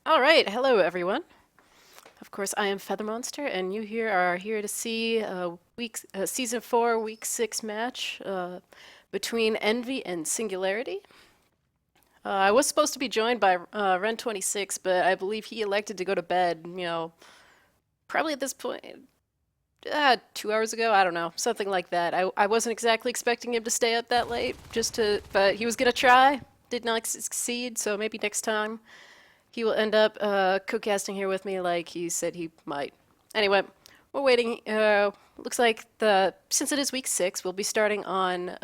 All right, hello everyone. Of course, I am Feather Monster, and you here are here to see season 4, week 6 match between Envy and Singularity. I was supposed to be joined by Ren26, but I believe he elected to go to bed. Probably at this point, 2 hours ago. I don't know, something like that. I wasn't exactly expecting him to stay up that late, but he was gonna try. Did not succeed, so maybe next time. He will end up co-casting here with me like he said he might. Anyway, we're waiting. Looks like since it is week 6, we'll be starting on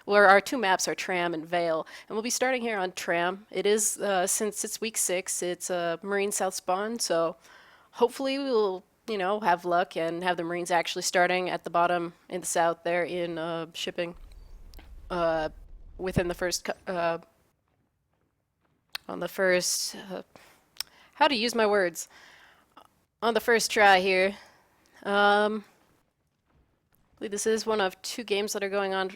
where our two maps are Tram and Vale, and we'll be starting here on Tram. It is since it's week 6, it's Marine South spawn, so hopefully we'll have luck and have the Marines actually starting at the bottom in the south there in shipping uh, within the first on the first how to use my words on the first try here. Um, I believe this is one of two games that are going on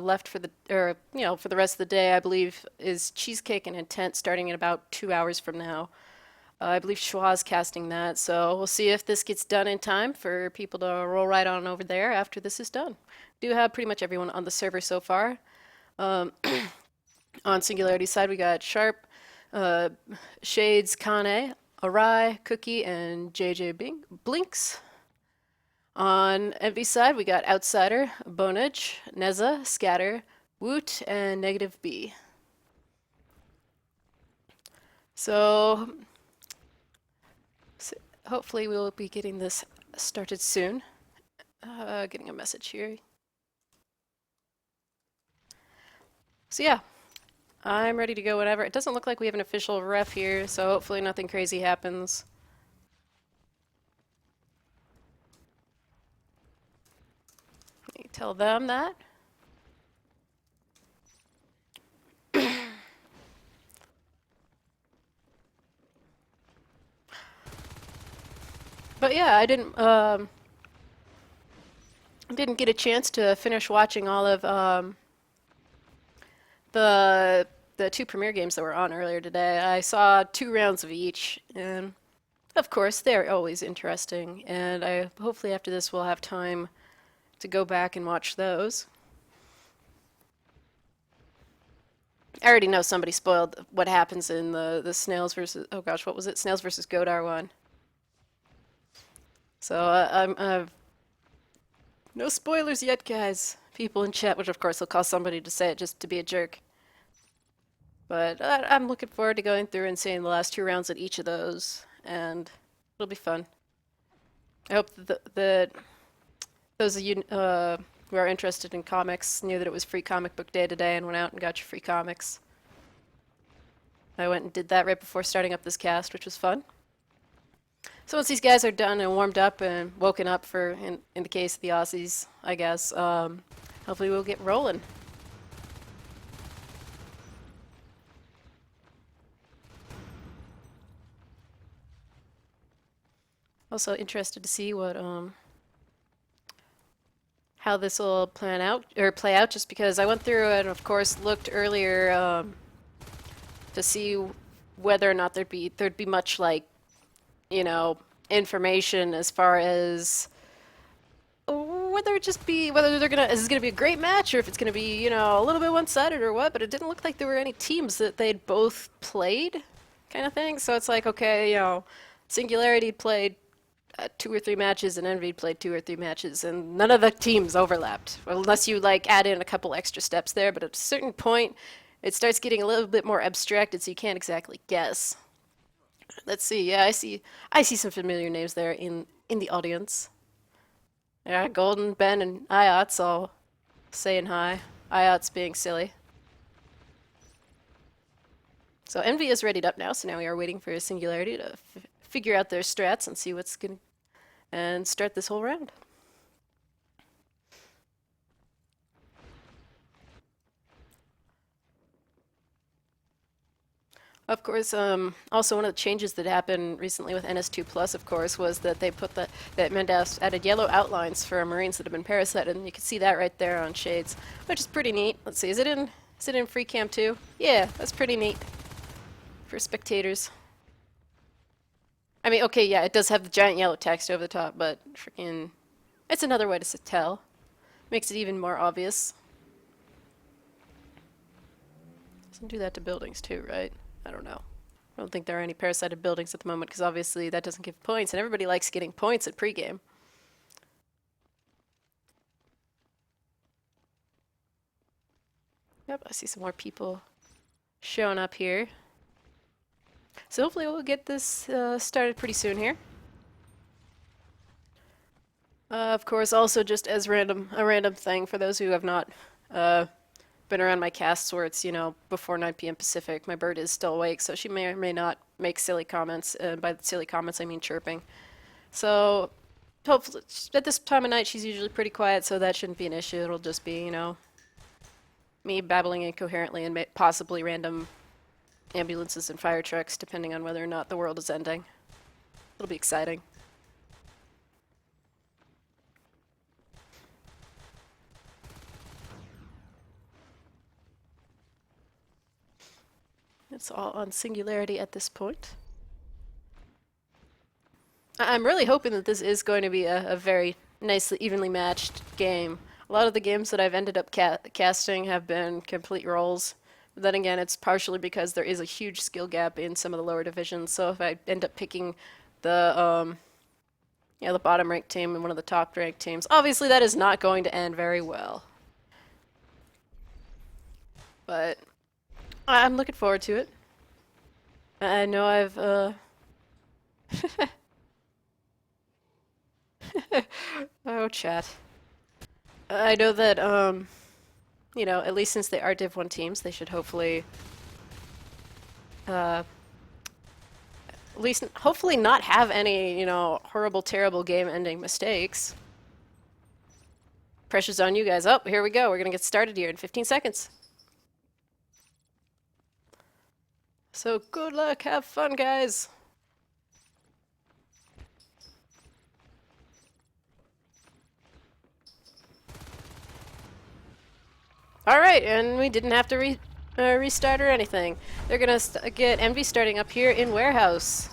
left for for the rest of the day. I believe is Cheesecake and Intent starting in about 2 hours from now. I believe Schwa's casting that, so we'll see if this gets done in time for people to roll right on over there after this is done. Do have pretty much everyone on the server so far. Um, on Singularity side, we got Sharp, uh, Shades, Kane, Arai, Cookie, and JJ Blinks. On Envy side, we got Outsider, Bonage, Neza, Scatter, Woot, and Negative B. So, hopefully we will be getting this started soon. Getting a message here. So yeah, I'm ready to go whenever. It doesn't look like we have an official ref here, so hopefully nothing crazy happens. Let me tell them that. But yeah, I didn't get a chance to finish watching all of the the two premiere games that were on earlier today. I saw 2 rounds of each, and of course they're always interesting. And I hopefully after this we'll have time to go back and watch those. I already know somebody spoiled what happens in the Snails versus, oh gosh, what was it? Snails versus Godar one. So no spoilers yet, guys. People in chat, which of course will cause somebody to say it just to be a jerk. But I'm looking forward to going through and seeing the last 2 rounds at each of those, and it'll be fun. I hope that those of you who are interested in comics knew that it was Free Comic Book Day today and went out and got your free comics. I went and did that right before starting up this cast, which was fun. So once these guys are done and warmed up and woken up in the case of the Aussies, I guess, hopefully we'll get rolling. Also interested to see what how this will play out just because I went through and of course looked earlier to see whether or not there'd be much like you know, information as far as whether is this gonna be a great match or if it's gonna be a little bit one-sided or what. But it didn't look like there were any teams that they'd both played, kind of thing. So it's like okay, Singularity played 2 or 3 matches and Envy played 2 or 3 matches, and none of the teams overlapped, unless you like add in a couple extra steps there. But at a certain point, it starts getting a little bit more abstracted, so you can't exactly guess. Let's see. Yeah, I see some familiar names there in the audience. Yeah, Golden, Ben, and IOTS all saying hi. IOTS being silly. So Envy is readied up now, so now we are waiting for Singularity to figure out their strats and see what's going to and start this whole round. Of course, also one of the changes that happened recently with NS2 Plus, of course, was that they put that Mendas added yellow outlines for Marines that have been parasited, and you can see that right there on Shades, which is pretty neat. Let's see, is it in free cam too? Yeah, that's pretty neat for spectators. I mean, okay, yeah, it does have the giant yellow text over the top, but freaking, it's another way to tell. Makes it even more obvious. Doesn't do that to buildings too, right? I don't know. I don't think there are any parasited buildings at the moment because obviously that doesn't give points, and everybody likes getting points at pregame. Yep, I see some more people showing up here. So hopefully we'll get this started pretty soon here. Of course, also just as a random thing for those who have not uh, been around my casts where it's, before 9 p.m. Pacific, my bird is still awake, so she may or may not make silly comments. By silly comments, I mean chirping. So hopefully, at this time of night, she's usually pretty quiet, so that shouldn't be an issue. It'll just be, me babbling incoherently and possibly random ambulances and fire trucks, depending on whether or not the world is ending. It'll be exciting. It's all on Singularity at this point. I'm really hoping that this is going to be a very nicely, evenly matched game. A lot of the games that I've ended up casting have been complete rolls. But then again, it's partially because there is a huge skill gap in some of the lower divisions. So if I end up picking the the bottom ranked team and one of the top ranked teams, obviously that is not going to end very well. But I'm looking forward to it. I know I've oh chat. I know that at least since they are Div 1 teams, they should hopefully at least hopefully not have any, horrible, terrible game-ending mistakes. Pressure's on you guys. Oh, here we go. We're gonna get started here in 15 seconds. So good luck, have fun, guys. All right, and we didn't have to restart or anything. They're gonna get Envy starting up here in Warehouse.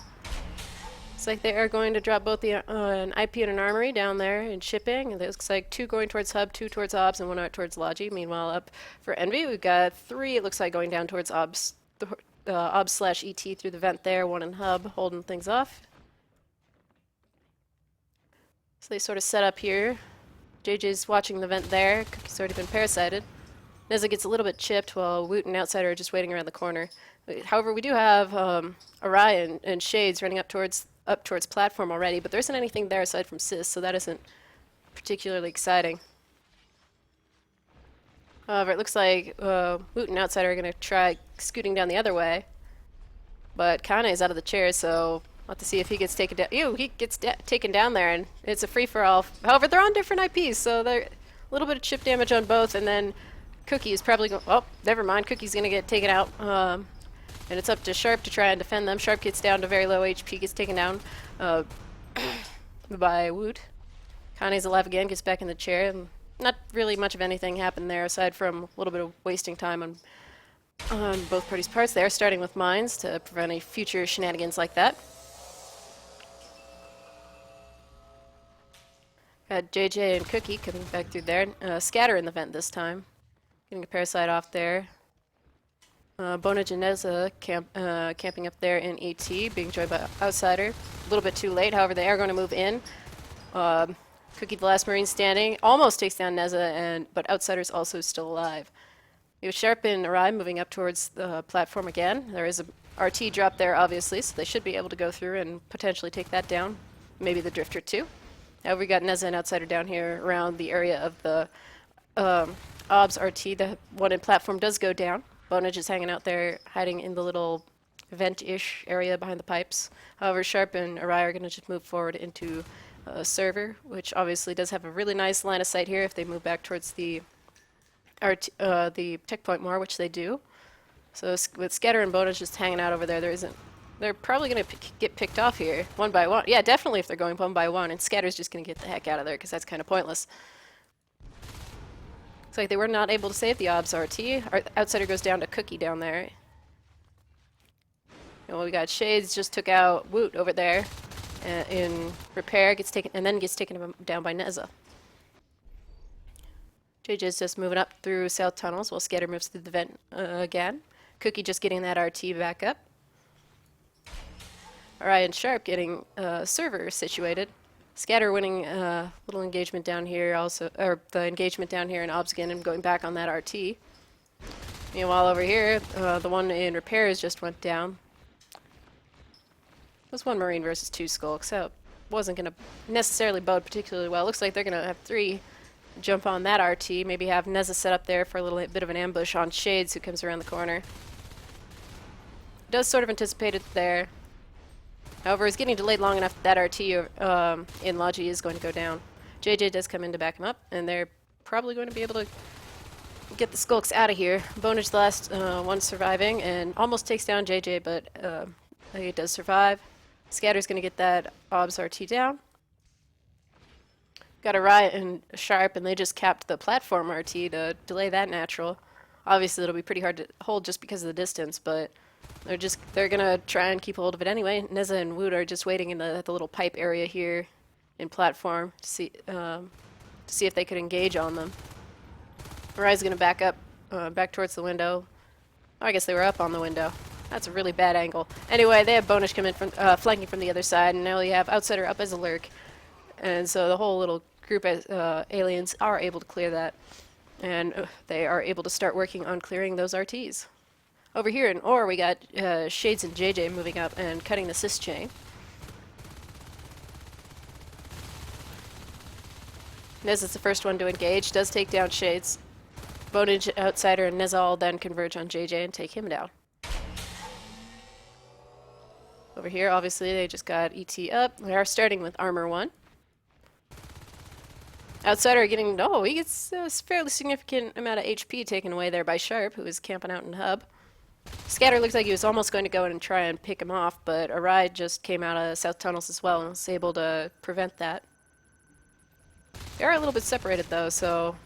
Looks like they are going to drop both an IP and an armory down there in shipping. It looks like 2 going towards Hub, 2 towards Obs, and 1 out towards Logi. Meanwhile, up for Envy, we've got 3, it looks like, going down towards Obs, Obs/ET through the vent there, 1 in Hub, holding things off. So they sort of set up here. JJ's watching the vent there. Cookie's already been parasited. Neza gets a little bit chipped while Woot and Outsider are just waiting around the corner. However, we do have Arai and Shades running up towards platform already, but there isn't anything there aside from Sis, so that isn't particularly exciting. However, it looks like Woot and Outsider are going to try scooting down the other way, but Kane is out of the chair, so we'll have to see if he gets taken down. Ew, he gets taken down there, and it's a free-for-all. However, they're on different IPs, so they're a little bit of chip damage on both, and then Cookie is probably going. Oh, never mind. Cookie's going to get taken out. And it's up to Sharp to try and defend them. Sharp gets down to very low HP, gets taken down by Woot. Kane's alive again, gets back in the chair. And not really much of anything happened there aside from a little bit of wasting time on both parties' parts. They are starting with mines to prevent any future shenanigans like that. Got JJ and Cookie coming back through there. Scatter in the vent this time. Getting a parasite off there. Bona Geneza camping up there in ET, being joined by Outsider. A little bit too late, however, they are going to move in. Cookie, the last Marine standing, almost takes down Neza, but Outsider's also still alive. You have Sharp and Arai moving up towards the platform again. There is a RT drop there, obviously, so they should be able to go through and potentially take that down. Maybe the Drifter, too. Now we got Neza and Outsider down here around the area of the Obs RT. The one in platform does go down. Bonage is hanging out there, hiding in the little vent-ish area behind the pipes. However, Sharp and Arai are going to just move forward into a server, which obviously does have a really nice line of sight here if they move back towards the tech point more, which they do. So with Scatter and Bonage just hanging out over there, they're probably going to get picked off here, one by one. Yeah, definitely if they're going one by one, and Scatter's just going to get the heck out of there, because that's kind of pointless. Looks like they were not able to save the Obs RT. Outsider goes down to Cookie down there. And we got Shades just took out Woot over there in repair, gets taken, and then gets taken down by Neza. JJ's just moving up through south tunnels while Scatter moves through the vent again. Cookie just getting that RT back up. Orion Sharp getting server situated. Scatter winning little engagement down here also, or the engagement down here in Obskin and going back on that RT. Meanwhile over here, the one in repairs just went down. It was one Marine versus 2 Skulk, so it wasn't going to necessarily bode particularly well. Looks like they're going to have 3 jump on that RT, maybe have Neza set up there for a little bit of an ambush on Shades who comes around the corner. Does sort of anticipate it there. However, it's getting delayed long enough that RT in Logi is going to go down. JJ does come in to back him up, and they're probably going to be able to get the Skulks out of here. Bonage the last one surviving, and almost takes down JJ, but he does survive. Scatter's going to get that OBS RT down. Got a Riot and Sharp, and they just capped the platform RT to delay that natural. Obviously, it'll be pretty hard to hold just because of the distance, but they're gonna try and keep hold of it anyway. Neza and Woot are just waiting in the little pipe area here in platform to see if they could engage on them. Rai's gonna back up, back towards the window. Oh, I guess they were up on the window. That's a really bad angle. Anyway, they have Bonage come in from flanking from the other side, and now you have Outsider up as a lurk, and so the whole little group of aliens are able to clear that, and they are able to start working on clearing those RTs. Over here in Ore, we got Shades and JJ moving up and cutting the cis chain. Nez is the first one to engage, does take down Shades. Bonage, Outsider, and Neza all then converge on JJ and take him down. Over here, obviously, they just got ET up. They are starting with Armor 1. Outsider getting, he gets a fairly significant amount of HP taken away there by Sharp, who is camping out in Hub. Scatter looks like he was almost going to go in and try and pick him off, but Arai just came out of South Tunnels as well and was able to prevent that. They are a little bit separated though, so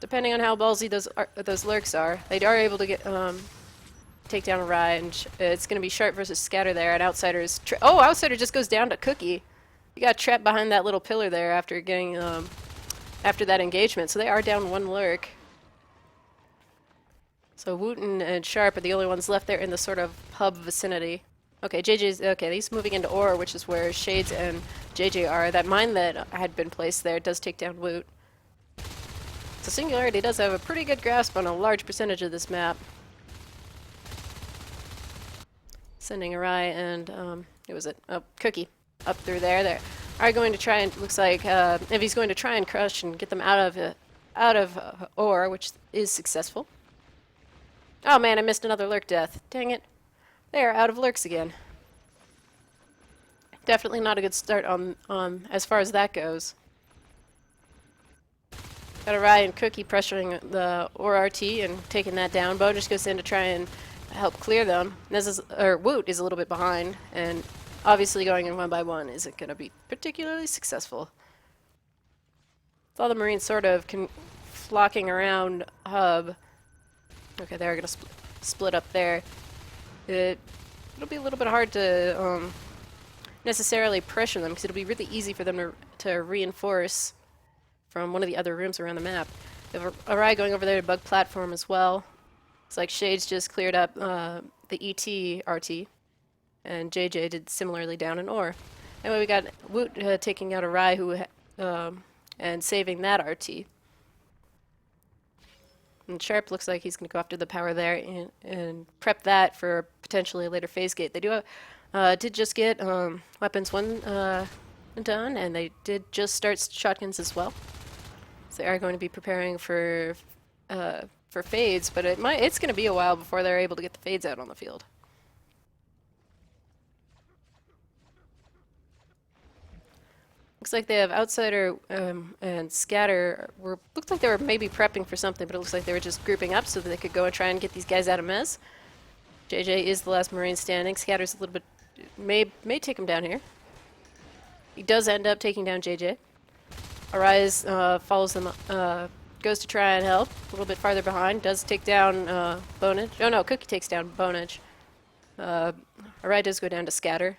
depending on how ballsy those lurks are, they are able to get take down Arai, and it's going to be Sharp versus Scatter there, and Outsider's Outsider just goes down to Cookie. He got trapped behind that little pillar there after getting after that engagement, so they are down 1 lurk. So Wooten and Sharp are the only ones left there in the sort of hub vicinity. Okay, he's moving into Ore, which is where Shades and JJ are. That mine that had been placed there does take down Woot. So Singularity does have a pretty good grasp on a large percentage of this map. Sending Arai and, Cookie up through there. They are going to try and, looks like, if he's going to try and crush and get them out of Ore, which is successful. Oh man, I missed another lurk death. Dang it. They are out of lurks again. Definitely not a good start on as far as that goes. Got Arai and Cookie pressuring the Ore RT and taking that down. Bo just goes in to try and help clear them. Woot is a little bit behind, and obviously going in 1 by 1 isn't going to be particularly successful. With all the Marines sort of flocking around Hub. Okay, they're going to split up there. It'll be a little bit hard to necessarily pressure them, because it'll be really easy for them to reinforce from one of the other rooms around the map. They have Arai going over there to bug platform as well. It's like Shades just cleared up the ET RT, and JJ did similarly down in Ore. Anyway, we got Woot taking out Arai and saving that RT. And Sharp looks like he's going to go after the power there and prep that for potentially a later phase gate. They did just get weapons 1 done, and they did just start shotguns as well. So they are going to be preparing for fades, but it's going to be a while before they're able to get the fades out on the field. Looks like they have Outsider and Scatter. Looked like they were maybe prepping for something, but it looks like they were just grouping up so that they could go and try and get these guys out of mess. JJ is the last Marine standing. Scatter's a little bit... may take him down here. He does end up taking down JJ. Arise follows them, goes to try and help. A little bit farther behind. Does take down Bonage. Oh no, Cookie takes down Bonage. Arai does go down to scatter.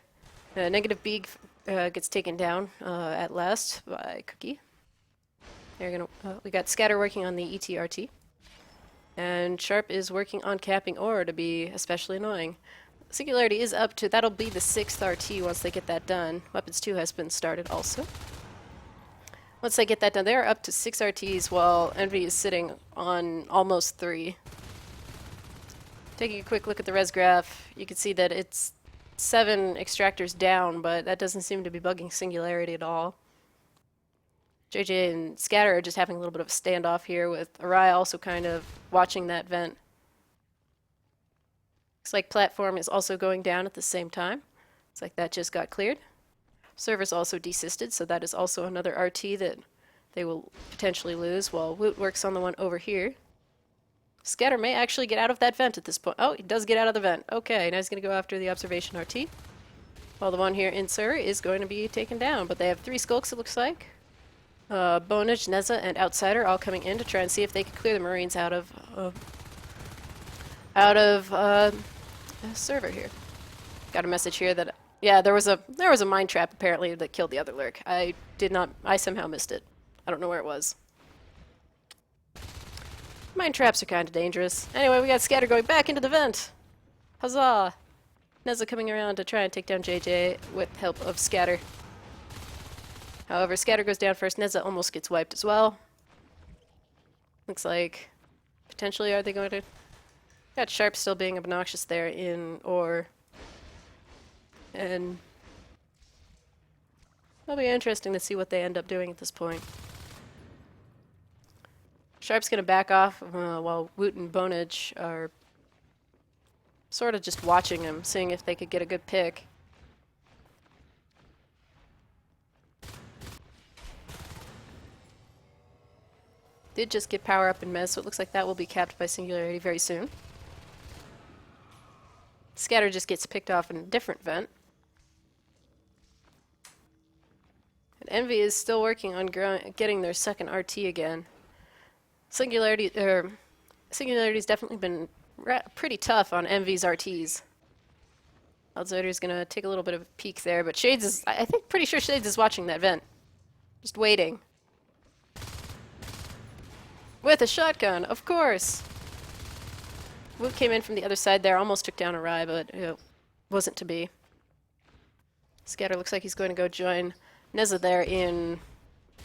Negative B gets taken down at last by Cookie. We got scatter working on the ETRT. And Sharp is working on capping ore to be especially annoying. Singularity is up to, that'll be the 6th RT once they get that done. Weapons 2 has been started also. Once they get that done, they're up to 6 RTs while Envy is sitting on almost 3. Taking a quick look at the res graph, you can see that it's 7 extractors down, but that doesn't seem to be bugging Singularity at all. JJ and Scatter are just having a little bit of a standoff here, with Arai also kind of watching that vent. Looks like Platform is also going down at the same time. Looks like that just got cleared. Server's also desysted, so that is also another RT that they will potentially lose, while Woot works on the one over here. Scatter may actually get out of that vent at this point. Oh, he does get out of the vent. Okay, now he's going to go after the observation RT. While the one here in server is going to be taken down, but they have 3 skulks, it looks like. Bonage, Neza, and Outsider all coming in to try and see if they can clear the Marines out of the server here. Got a message here that, yeah, there was a mine trap apparently that killed the other lurk. I somehow missed it. I don't know where it was. Mine traps are kind of dangerous. Anyway, we got Scatter going back into the vent. Huzzah! Neza coming around to try and take down JJ with help of Scatter. However, Scatter goes down first. Neza almost gets wiped as well. Looks like potentially are they going to... Got Sharp still being obnoxious there in ore. And it'll be interesting to see what they end up doing at this point. Sharp's going to back off while Woot and Bonage are sort of just watching him, seeing if they could get a good pick. Did just get power up in Mez, so it looks like that will be capped by Singularity very soon. Scatter just gets picked off in a different vent. And Envy is still working on getting their second RT again. Singularity's definitely been pretty tough on Envy's RTs. Outsider's gonna take a little bit of a peek there, but Shades is, I think, pretty sure Shades is watching that vent. Just waiting. With a shotgun, of course! Woot came in from the other side there, almost took down Arai, but it wasn't to be. Scatter looks like he's going to go join Neza there in...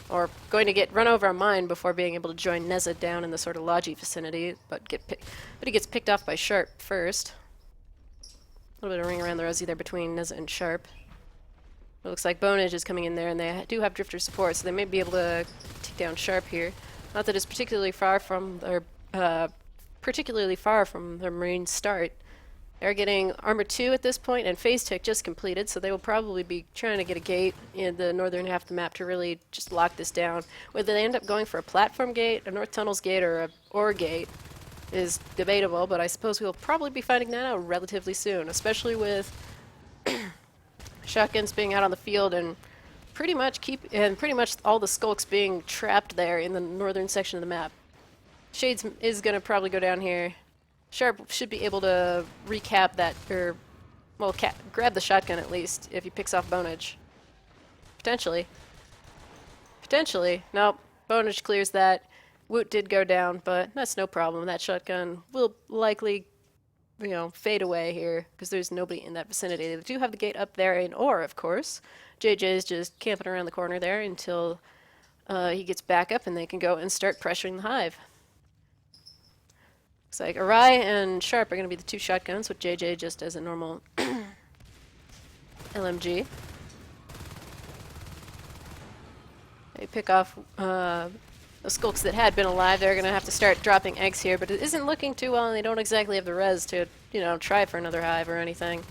or going to get run over a mine before being able to join Neza down in the sort of Logi vicinity, but he gets picked off by Sharp first. A little bit of ring around the rosy there between Neza and Sharp. It looks like Bonage is coming in there, and they do have Drifter support, so they may be able to take down Sharp here. Not that it's particularly far from their Marine start. They're getting Armor 2 at this point, and Phase Tech just completed, so they will probably be trying to get a gate in the northern half of the map to really just lock this down. Whether they end up going for a platform gate, a North Tunnels gate, or a ore gate is debatable, but I suppose we'll probably be finding that out relatively soon, especially with shotguns being out on the field and pretty much all the skulks being trapped there in the northern section of the map. Shades is going to probably go down here. Sharp should be able to recap that, or, well, grab the shotgun at least, if he picks off Bonage. Potentially. Potentially. Nope. Bonage clears that. Woot did go down, but that's no problem. That shotgun will likely, fade away here, because there's nobody in that vicinity. They do have the gate up there in ore, of course. JJ is just camping around the corner there until he gets back up and they can go and start pressuring the hive. Looks like Arai and Sharp are going to be the 2 shotguns, with JJ just as a normal LMG. They pick off the skulks that had been alive. They're going to have to start dropping eggs here, but it isn't looking too well, and they don't exactly have the res to, try for another hive or anything.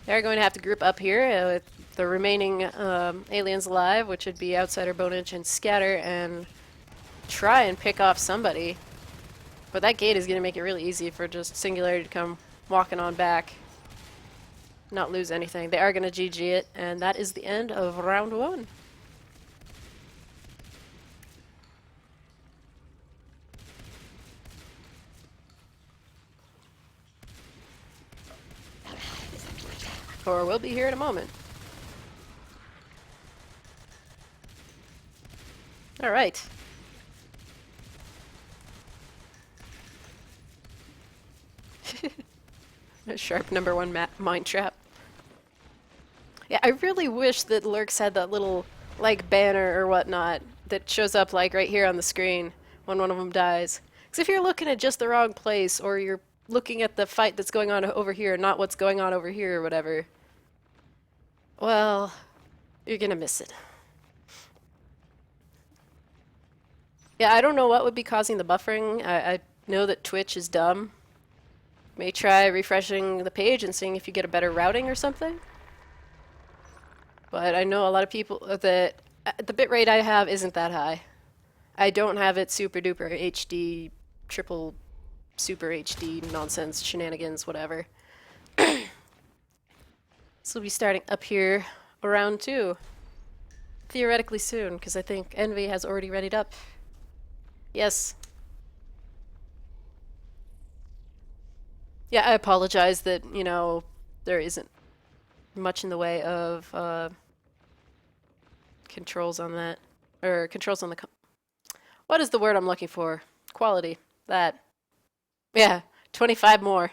They're going to have to group up here with the remaining aliens alive, which would be Outsider, Bonage, and Scatter, and try and pick off somebody. But that gate is going to make it really easy for just Singularity to come walking on back. Not lose anything. They are going to GG it, and that is the end of round 1. Or we'll be here in a moment. All right. A sharp number one mine trap. Yeah, I really wish that Lurks had that little, like, banner or whatnot that shows up, like, right here on the screen when one of them dies. Because if you're looking at just the wrong place, or you're looking at the fight that's going on over here, not what's going on over here or whatever, well, you're gonna miss it. Yeah, I don't know what would be causing the buffering. I know that Twitch is dumb. May try refreshing the page and seeing if you get a better routing or something. But I know a lot of people that the bitrate I have isn't that high. I don't have it super duper HD, triple super HD nonsense, shenanigans, whatever. This will be starting up here around 2. Theoretically soon, because I think Envy has already readied up. Yes. Yeah, I apologize that, there isn't much in the way of controls on that. Or controls on the... What is the word I'm looking for? Quality. That. Yeah, 25 more.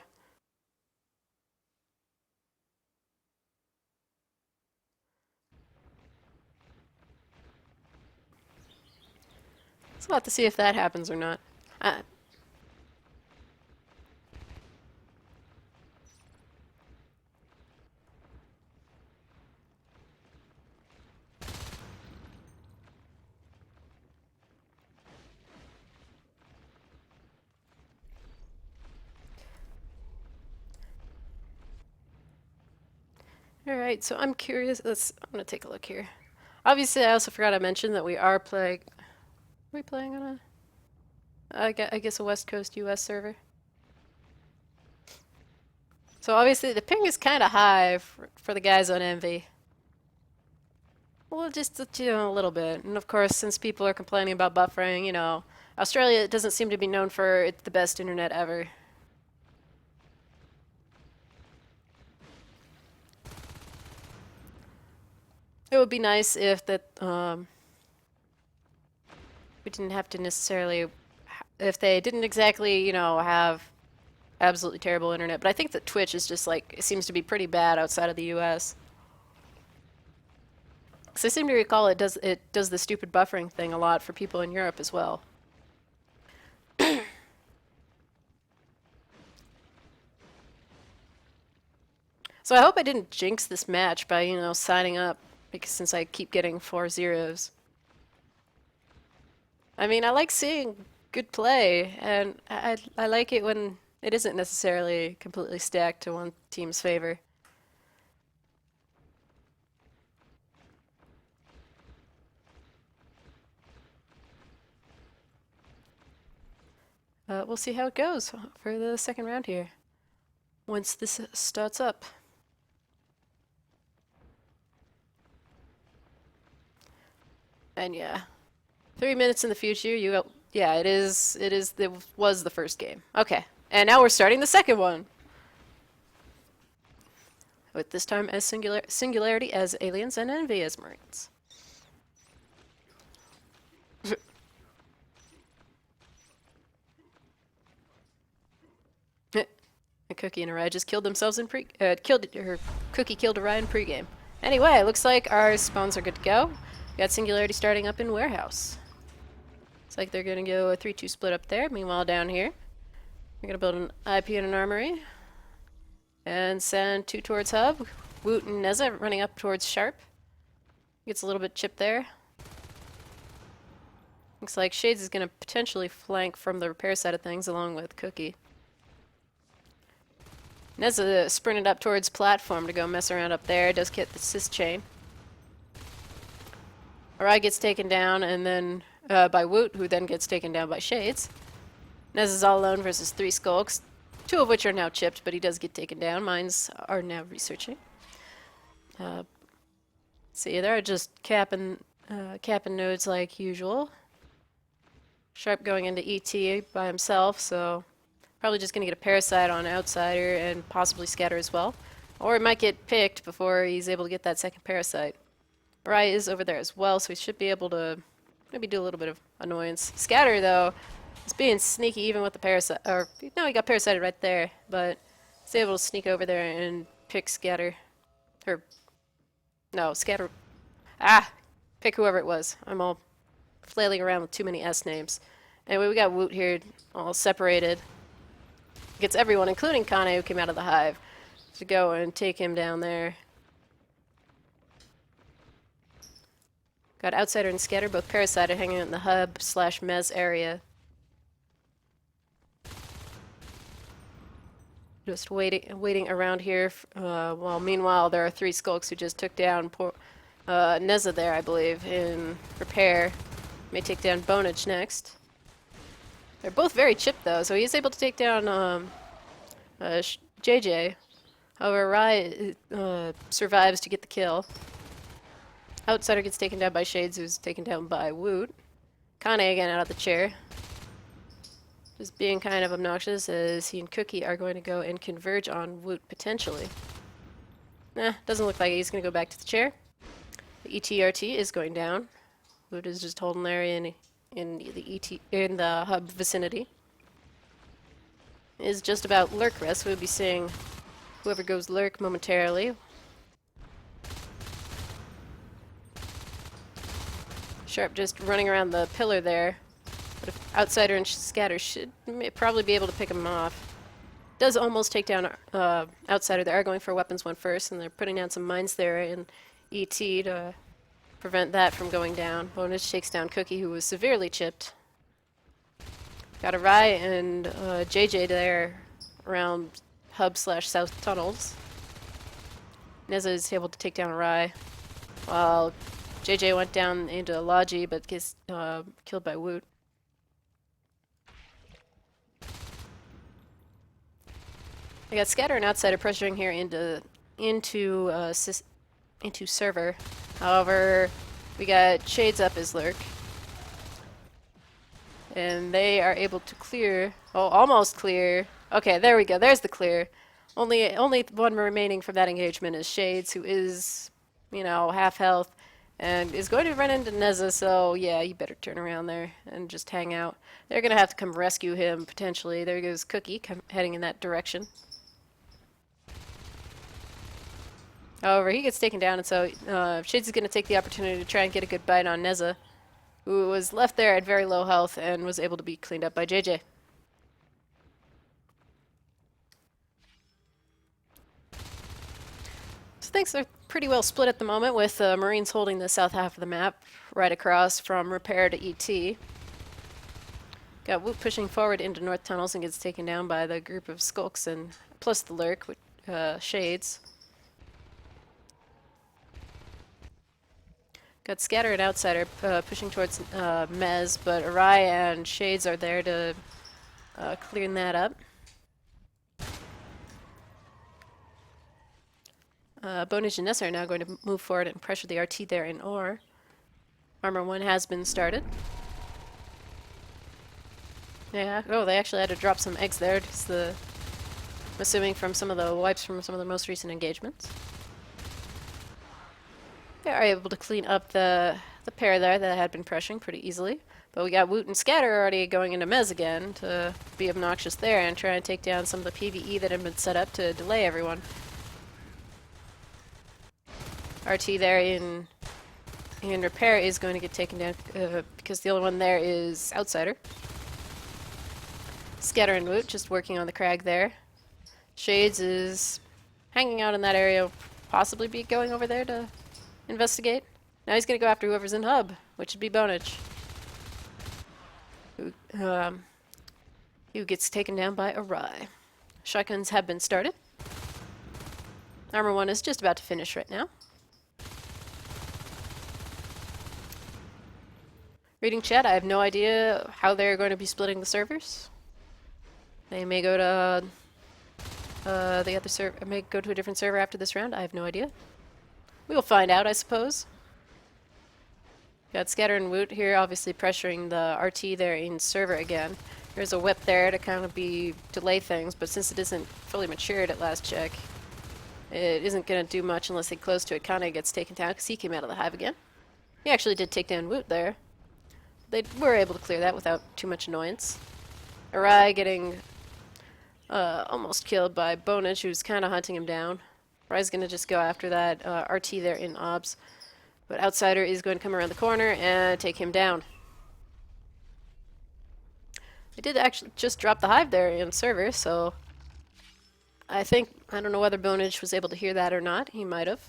So we'll have to see if that happens or not. Uh, Alright, so I'm curious. I'm gonna take a look here. Obviously, I also forgot to mention that we are playing. Are we playing on a. I guess a West Coast US server? So obviously, the ping is kind of high for the guys on Envy. Well, just a little bit. And of course, since people are complaining about buffering, Australia doesn't seem to be known for the best internet ever. It would be nice if we didn't have to necessarily, if they didn't exactly, have absolutely terrible internet. But I think that Twitch is just like, it seems to be pretty bad outside of the US. Because I seem to recall it does the stupid buffering thing a lot for people in Europe as well. So I hope I didn't jinx this match by, signing up, because since I keep getting 4 zeros. I mean, I like seeing good play, and I like it when it isn't necessarily completely stacked to one team's favor. We'll see how it goes for the second round here, once this starts up. And yeah, 3 minutes in the future, yeah, it was the first game. Okay, and now we're starting the second one. With this time as Singularity as aliens and Envy as Marines. A Cookie and Arai just killed themselves in Cookie killed Arai in pregame. Anyway, it looks like our spawns are good to go. We got Singularity starting up in Warehouse. Looks like they're gonna go a 3-2 split up there. Meanwhile, down here, we're gonna build an IP and an armory. And send 2 towards Hub. Woot and Neza running up towards Sharp. Gets a little bit chipped there. Looks like Shades is gonna potentially flank from the repair side of things along with Cookie. Neza sprinted up towards platform to go mess around up there. Does get the assist chain. Arai gets taken down and then by Woot, who then gets taken down by Shades. Neza's all alone versus 3 Skulks, 2 of which are now chipped, but he does get taken down. Mines are now researching. See, they're just capping nodes like usual. Sharp going into ET by himself, so probably just going to get a Parasite on Outsider and possibly Scatter as well. Or it might get picked before he's able to get that second parasite. Rye is over there as well, so he should be able to maybe do a little bit of annoyance. Scatter, though, is being sneaky even with the parasite. Or, no, he got parasited right there, but he's able to sneak over there and pick Scatter. Or, no, Scatter. Ah! Pick whoever it was. I'm all flailing around with too many S names. Anyway, we got Woot here, all separated. Gets everyone, including Kane, who came out of the hive, to go and take him down there. Got Outsider and Scatter, both parasited, hanging out in the hub/mez area. Just waiting around here. While meanwhile, there are 3 Skulks who just took down Neza there, I believe, in repair. May take down Bonage next. They're both very chipped, though, so he is able to take down JJ. However, Rai survives to get the kill. Outsider gets taken down by Shades, who's taken down by Woot. Kane again out of the chair. Just being kind of obnoxious as he and Cookie are going to go and converge on Woot potentially. Nah, doesn't look like he's going to go back to the chair. The ETRT is going down. Woot is just holding there in the hub vicinity. Is just about lurk rest. We'll be seeing whoever goes lurk momentarily. Sharp just running around the pillar there. But if Outsider and Scatter should probably be able to pick him off. Does almost take down Outsider. They are going for weapons one first, and they're putting down some mines there in ET to prevent that from going down. Bonus takes down Cookie, who was severely chipped. Got a Rai and JJ there around hub/south tunnels. Neza is able to take down Rai, while JJ went down into Logi, but gets killed by Woot. I got Scatter and Outsider pressuring here into server. However, we got Shades up as lurk, and they are able to clear. Oh, almost clear. Okay, there we go. There's the clear. Only one remaining from that engagement is Shades, who is, half health. And is going to run into Neza, so yeah, you better turn around there and just hang out. They're going to have to come rescue him, potentially. There goes Cookie, heading in that direction. However, he gets taken down, and so Shades is going to take the opportunity to try and get a good bite on Neza, who was left there at very low health and was able to be cleaned up by JJ. So things are pretty well split at the moment, with Marines holding the south half of the map, right across from Repair to ET. Got Woot pushing forward into North Tunnels and gets taken down by the group of Skulks, and plus the lurk with Shades. Got Scatter and Outsider pushing towards Mez, but Arai and Shades are there to clean that up. Bonage and Nessa are now going to move forward and pressure the RT there in ore. Armor 1 has been started. Yeah, oh, they actually had to drop some eggs there. I'm assuming from some of the wipes from some of the most recent engagements. They are able to clean up the pair there that had been pressuring pretty easily. But we got Woot and Scatter already going into Mez again to be obnoxious there and try and take down some of the PvE that had been set up to delay everyone. RT there in Repair is going to get taken down because the only one there is Outsider. Scatter and Woot just working on the crag there. Shades is hanging out in that area, possibly be going over there to investigate. Now he's going to go after whoever's in hub, which would be Bonage, who gets taken down by Arai. Shotguns have been started. Armor 1 is just about to finish right now. Reading chat, I have no idea how they're going to be splitting the servers. They may go to the other server, may go to a different server after this round. I have no idea. We'll find out, I suppose. Got Scatter and Woot here, obviously pressuring the RT there in server again. There's a whip there to kind of delay things, but since it isn't fully matured at last check, It isn't going to do much unless they close to it. Kane gets taken down because he came out of the hive again. He actually did take down Woot there. They were able to clear that without too much annoyance. Arai getting almost killed by Bonage, who's kind of hunting him down. Arai's going to just go after that RT there in Obs. But Outsider is going to come around the corner and take him down. They did actually just drop the hive there in server, so I don't know whether Bonage was able to hear that or not. He might have.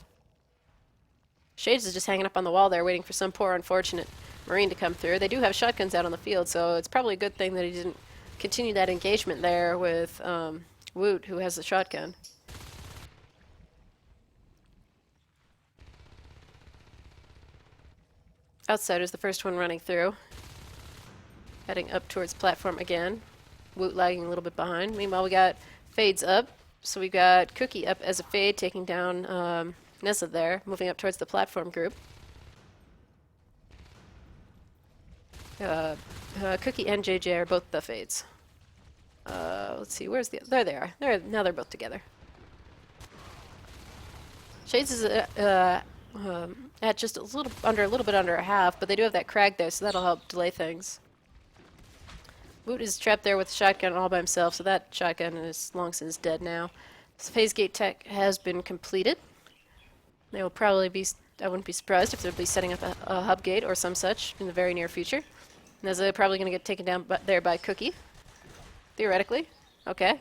Shades is just hanging up on the wall there, waiting for some poor unfortunate Marine to come through. They do have shotguns out on the field, so it's probably a good thing that he didn't continue that engagement there with Woot, who has the shotgun. Outsider's the first one running through. Heading up towards platform again. Woot lagging a little bit behind. Meanwhile, we got Fades up. So we got Cookie up as a Fade, taking down Nessa there, moving up towards the platform group. Cookie and JJ are both the Fades. Let's see, where's the... There they are. Now they're both together. Shades is at just a little bit under a half, but they do have that crag there, so that'll help delay things. Woot is trapped there with a shotgun all by himself, so that shotgun is long since dead now. This phase gate tech has been completed. They will probably be, I wouldn't be surprised if they'll be setting up a hub gate or some such in the very near future. Neza probably going to get taken down there by Cookie. Theoretically. Okay.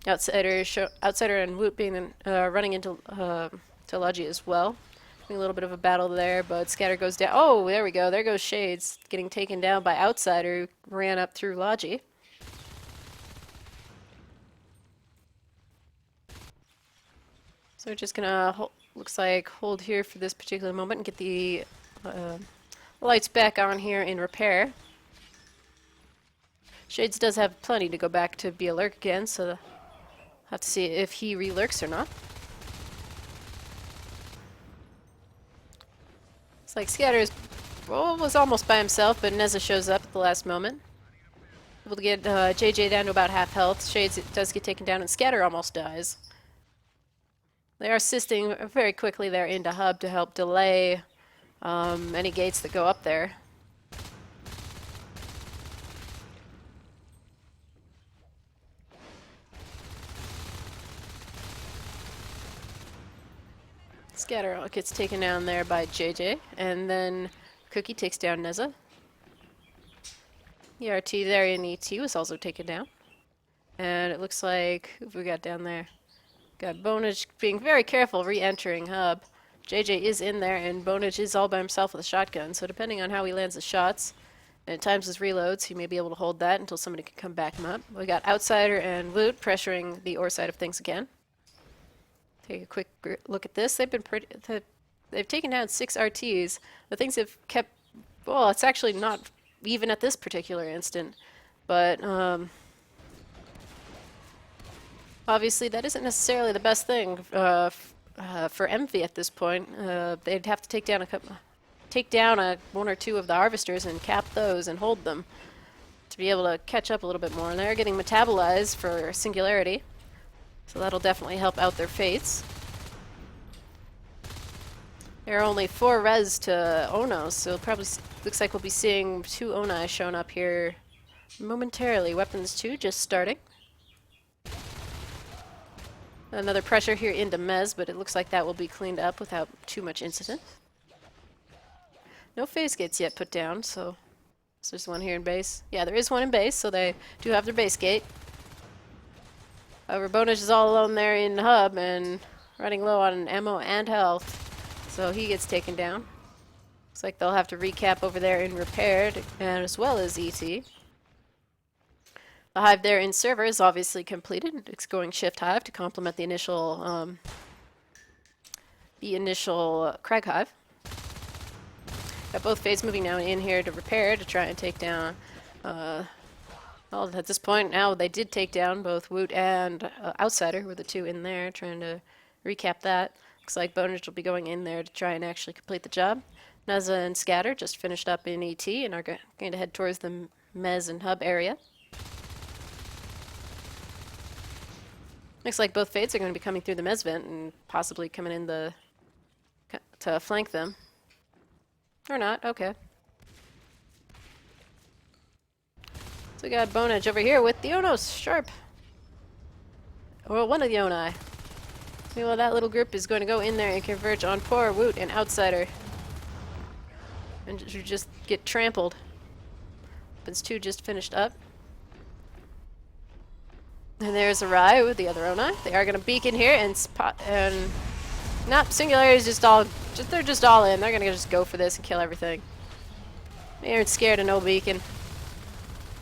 Outsider and Woot being running into to Logi as well. A little bit of a battle there, but Scatter goes down. Oh, there we go. There goes Shades, getting taken down by Outsider, who ran up through Logi. So we're just gonna, looks like, hold here for this particular moment and get the lights back on here in repair. Shades does have plenty to go back to be a lurk again, so have to see if he re-lurks or not. It's like Scatter was almost by himself, but Neza shows up at the last moment. Able to get JJ down to about half health. Shades does get taken down, and Scatter almost dies. They are assisting very quickly there into Hub to help delay any gates that go up there. Scatter gets taken down there by JJ, and then Cookie takes down Neza. ERT there in ET was also taken down. And it looks like, who have we got down there? Got Bonage being very careful re-entering Hub. JJ is in there, and Bonage is all by himself with a shotgun, so depending on how he lands his shots, and at times his reloads, he may be able to hold that until somebody can come back him up. We got Outsider and Woot pressuring the ore side of things again. Take a quick look at this. They've taken down 6 RTs. The things have kept... Well, it's actually not even at this particular instant, but obviously that isn't necessarily the best thing for MV at this point. They'd have to take down one or two of the harvesters and cap those and hold them to be able to catch up a little bit more. And they're getting metabolized for Singularity, so that'll definitely help out their fates. There are only 4 res to Onos, so it probably looks like we'll be seeing 2 Onai shown up here momentarily. Weapons 2 just starting. Another pressure here into Mez, but it looks like that will be cleaned up without too much incident. No phase gates yet put down, so there's one here in base. Yeah, there is one in base, so they do have their base gate. However, Bonage is all alone there in Hub and running low on ammo and health, so he gets taken down. Looks like they'll have to recap over there in repaired, and as well as ET. The hive there in server is obviously completed. It's going shift hive to complement the initial crag hive. Got both phase moving now in here to repair to try and take down. Well, at this point now they did take down both Woot and Outsider, who were the 2 in there, trying to recap that. Looks like Bonage will be going in there to try and actually complete the job. Neza and Scatter just finished up in ET and are going to head towards the Mez and Hub area. Looks like both Fades are going to be coming through the Mez vent and possibly coming in to flank them. Or not, okay. So we got Bone Edge over here with the Onos, sharp. Well, one of the Oni. Meanwhile, that little group is going to go in there and converge on poor Woot and Outsider. And just get trampled. Weapons 2 just finished up. And there's Arai with the other Oni. They are going to beacon here and not Singularity is they're just all in. They're going to just go for this and kill everything. They aren't scared of no beacon.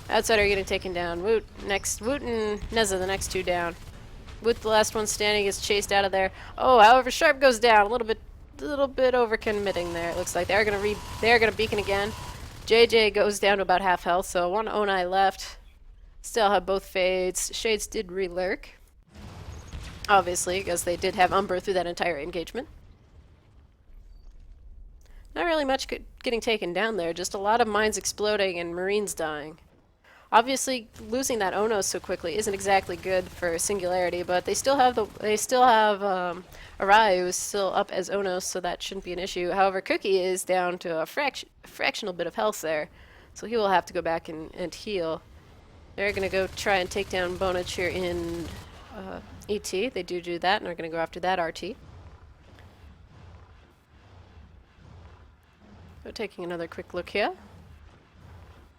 Outsider getting taken down. Woot and Neza, the next two down. Woot, the last one standing, is chased out of there. Oh, however, Sharp goes down. A little bit over committing there. It looks like they're gonna beacon again. JJ goes down to about half health, so one Oni left. Still have both Fades. Shades did re-lurk, obviously, because they did have Umber through that entire engagement. Not really much getting taken down there, just a lot of mines exploding and Marines dying. Obviously, losing that Ono so quickly isn't exactly good for Singularity, but they still have Arai, who is still up as Ono, so that shouldn't be an issue. However, Cookie is down to a fractional bit of health there, so he will have to go back and heal. They're going to go try and take down Bonage here in ET. They do that, and are going to go after that RT. So taking another quick look here.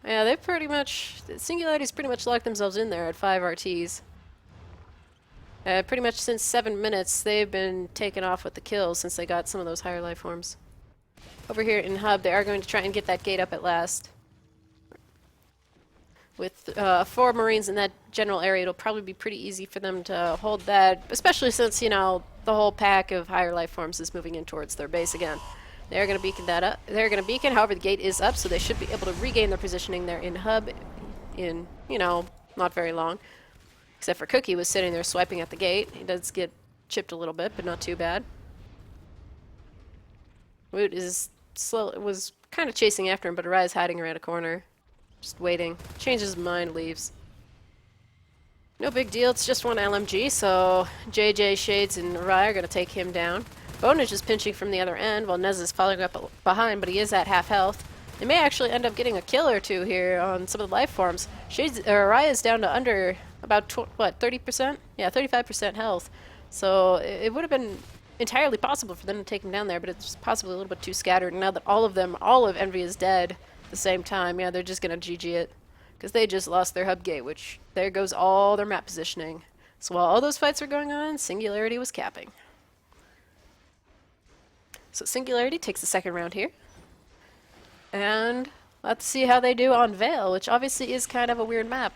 Yeah, Singularity's pretty much locked themselves in there at 5 RTs. Pretty much since 7 minutes, they've been taken off with the kills since they got some of those higher life forms. Over here in Hub, they are going to try and get that gate up at last. With 4 Marines in that general area, it'll probably be pretty easy for them to hold that, especially since, you know, the whole pack of higher life forms is moving in towards their base again. They're going to beacon that up. They're going to beacon, however, the gate is up, so they should be able to regain their positioning there in Hub in, you know, not very long. Except for Cookie was sitting there swiping at the gate. He does get chipped a little bit, but not too bad. Woot was kind of chasing after him, but Arai's hiding around a corner. Just waiting. Changes his mind, leaves. No big deal, it's just one LMG, so JJ, Shades, and Arai are going to take him down. Bonage is pinching from the other end while Nez is following up behind, but he is at half health. They may actually end up getting a kill or two here on some of the life forms. Arai is down to under about, 30%? Yeah, 35% health. So it would have been entirely possible for them to take him down there, but it's possibly a little bit too scattered. And now that all of Envy is dead at the same time, yeah, they're just going to GG it. Because they just lost their hub gate, which there goes all their map positioning. So while all those fights were going on, Singularity was capping. So Singularity takes the second round here. And let's see how they do on Veil, which obviously is kind of a weird map.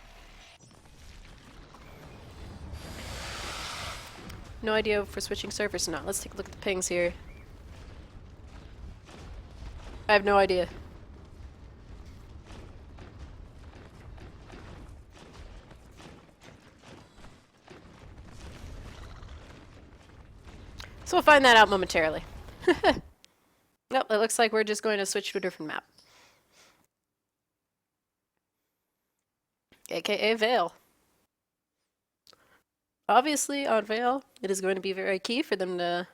No idea if we're switching servers or not. Let's take a look at the pings here. I have no idea. So we'll find that out momentarily. Nope, it looks like we're just going to switch to a different map. AKA Veil. Obviously, on Veil, it is going to be very key for the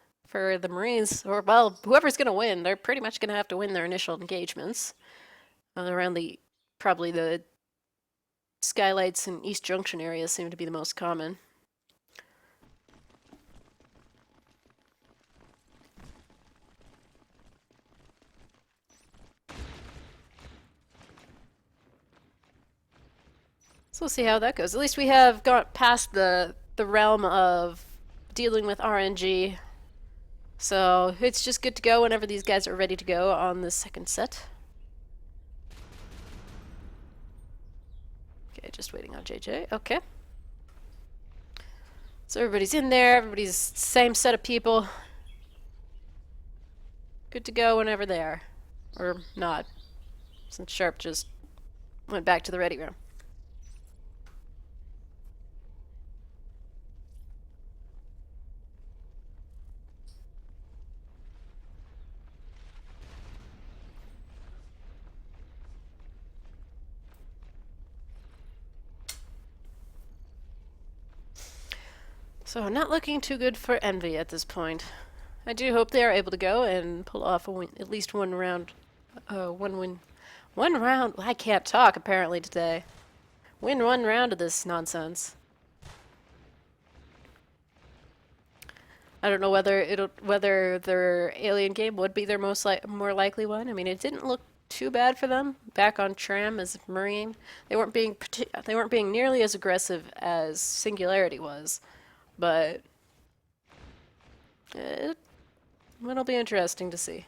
Marines, or, well, whoever's going to win, they're pretty much going to have to win their initial engagements. Around probably the Skylights and East Junction areas seem to be the most common. So we'll see how that goes. At least we have got past the realm of dealing with RNG. So it's just good to go whenever these guys are ready to go on the second set. Okay, just waiting on JJ. Okay. So everybody's in there. Everybody's same set of people. Good to go whenever they are. Or not. Since Sharp just went back to the ready room. So not looking too good for Envy at this point. I do hope they are able to go and pull off a win, at least one round, one win, one round. I can't talk apparently today. Win one round of this nonsense. I don't know whether their alien game would be their more likely one. I mean, it didn't look too bad for them back on Tram as Marine. They weren't being nearly as aggressive as Singularity was, but it'll be interesting to see.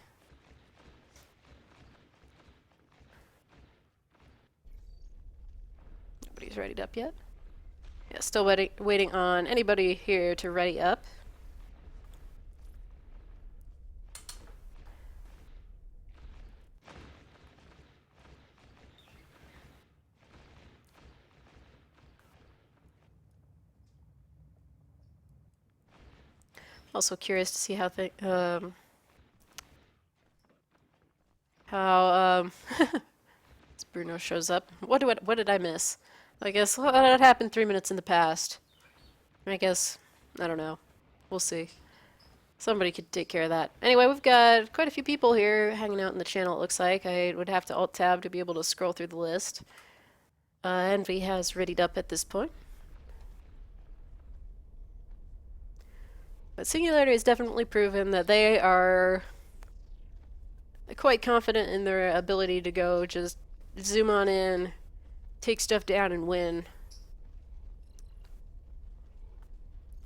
Nobody's readied up yet. Yeah, still waiting on anybody here to ready up. Also curious to see how Bruno shows up. What did I miss? I guess what had happened 3 minutes in the past. I guess I don't know. We'll see. Somebody could take care of that. Anyway, we've got quite a few people here hanging out in the channel. It looks like I would have to alt tab to be able to scroll through the list. Envy has readied up at this point. But Singularity has definitely proven that they are quite confident in their ability to go just zoom on in, take stuff down, and win.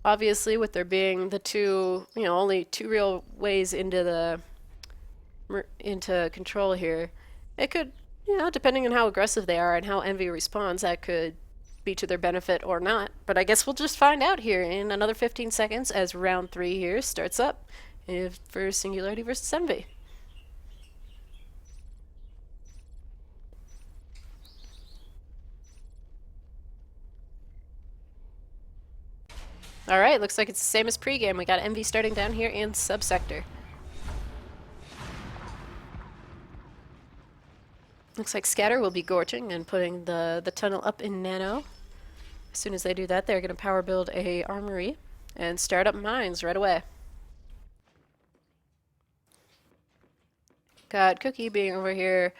Obviously, with there being the two, only two real ways into control here, it could, depending on how aggressive they are and how Envy responds, that could be to their benefit or not. But I guess we'll just find out here in another 15 seconds as round 3 here starts up for Singularity versus Envy. Alright, looks like it's the same as pregame. We got Envy starting down here in subsector. Looks like Scatter will be gorging and putting the tunnel up in Nano. As soon as they do that, they're going to power build a armory and start up mines right away. Got Cookie being over here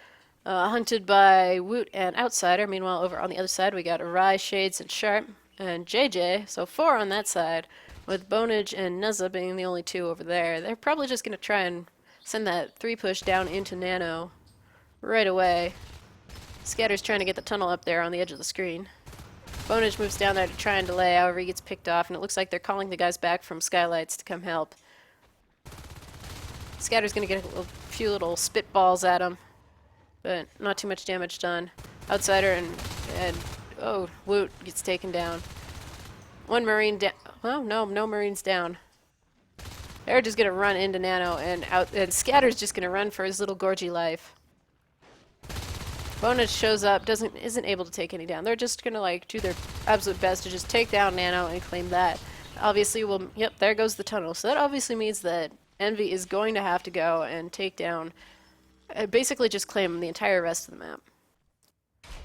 hunted by Woot and Outsider. Meanwhile, over on the other side, we got Arai, Shades, and Sharp, and JJ. So 4 on that side, with Bonage and Nuzza being the only 2 over there. They're probably just going to try and send that 3 push down into Nano right away. Scatter's trying to get the tunnel up there on the edge of the screen. Bonage moves down there to try and delay, however he gets picked off, and it looks like they're calling the guys back from Skylights to come help. Scatter's going to get a few little spitballs at him, but not too much damage done. Outsider and oh, Woot gets taken down. One Marine down. Well, no Marines down. They're just going to run into Nano, and Scatter's just going to run for his little gorgy life. Bonage shows up, isn't able to take any down. They're just gonna do their absolute best to just take down Nano and claim that. Obviously, yep, there goes the tunnel. So that obviously means that Envy is going to have to go and take down, basically just claim the entire rest of the map.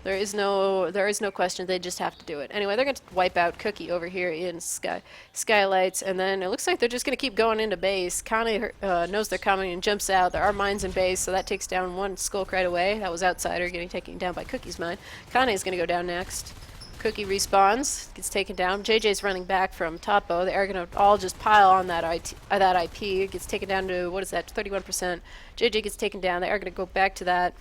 There is no question. They just have to do it. Anyway, they're going to wipe out Cookie over here in Skylights, and then it looks like they're just going to keep going into base. Kane knows they're coming and jumps out. There are mines in base, so that takes down one Skulk right away. That was Outsider getting taken down by Cookie's mine. Kane is going to go down next. Cookie respawns, gets taken down. JJ's running back from Topo. They are going to all just pile on that IP. Gets taken down to, what is that, 31%. JJ gets taken down. They are going to go back to that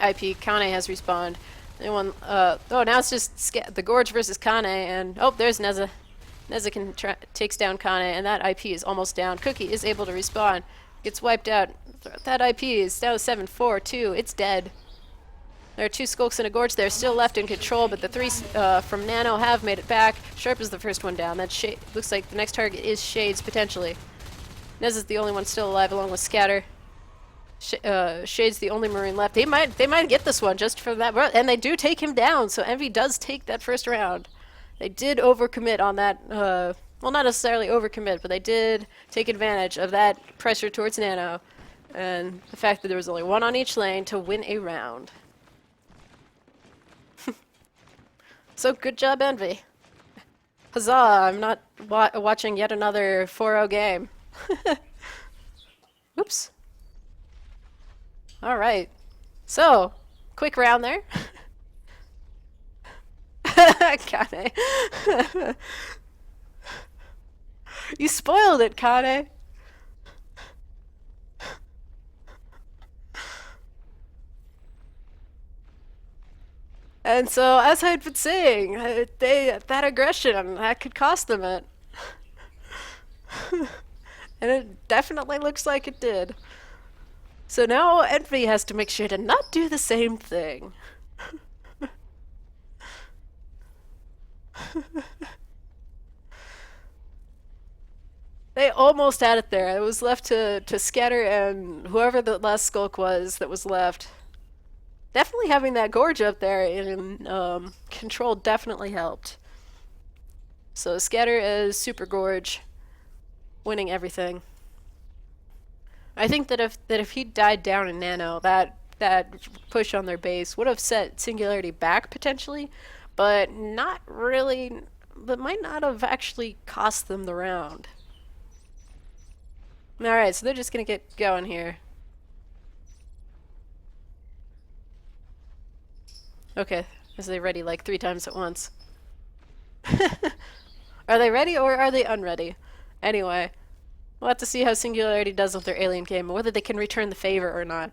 IP. Kane has respawned. Now it's just the Gorge versus Kane, and there's Neza. Neza takes down Kane, and that IP is almost down. Cookie is able to respawn, gets wiped out. That IP is down 7-4-2. It's dead. There are 2 Skulks and a Gorge there still left in control, but the 3 from Nano have made it back. Sharp is the first one down. That looks like the next target is Shades, potentially. Neza's the only one still alive, along with Scatter. Shade's the only Marine left. They might get this one just for that, and they do take him down. So Envy does take that first round. They did overcommit on that. Well, not necessarily overcommit, but they did take advantage of that pressure towards Nano, and the fact that there was only 1 on each lane to win a round. So good job, Envy. Huzzah! I'm not watching yet another 4-0 game. Oops. All right. So, quick round there. Kane. You spoiled it, Kane. And so, as I'd been saying, that aggression that could cost them it, and it definitely looks like it did. So now Envy has to make sure to not do the same thing. They almost had it there. It was left to Scatter and whoever the last skulk was that was left. Definitely having that gorge up there in control definitely helped. So Scatter is super gorge, winning everything. I think that if he died down in Nano, that push on their base would have set Singularity back potentially, but not really. That might not have actually cost them the round. All right, so they're just gonna get going here. Okay, is they ready like 3 times at once? Are they ready or are they unready? Anyway, we'll have to see how Singularity does with their alien game, and whether they can return the favor or not.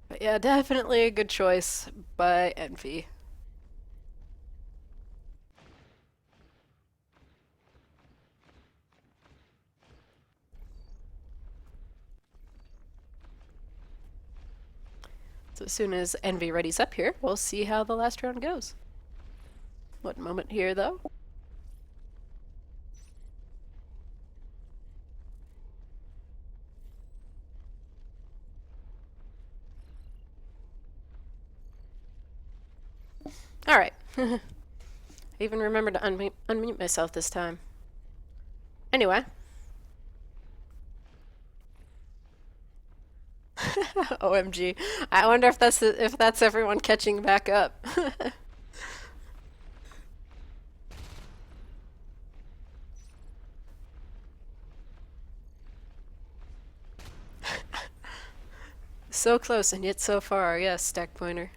But yeah, definitely a good choice by Envy. So as soon as Envy readies up here, we'll see how the last round goes. One moment here, though. All right. I even remembered to unmute myself this time. Anyway. OMG. I wonder if that's everyone catching back up. So close and yet so far. Yes, stack pointer.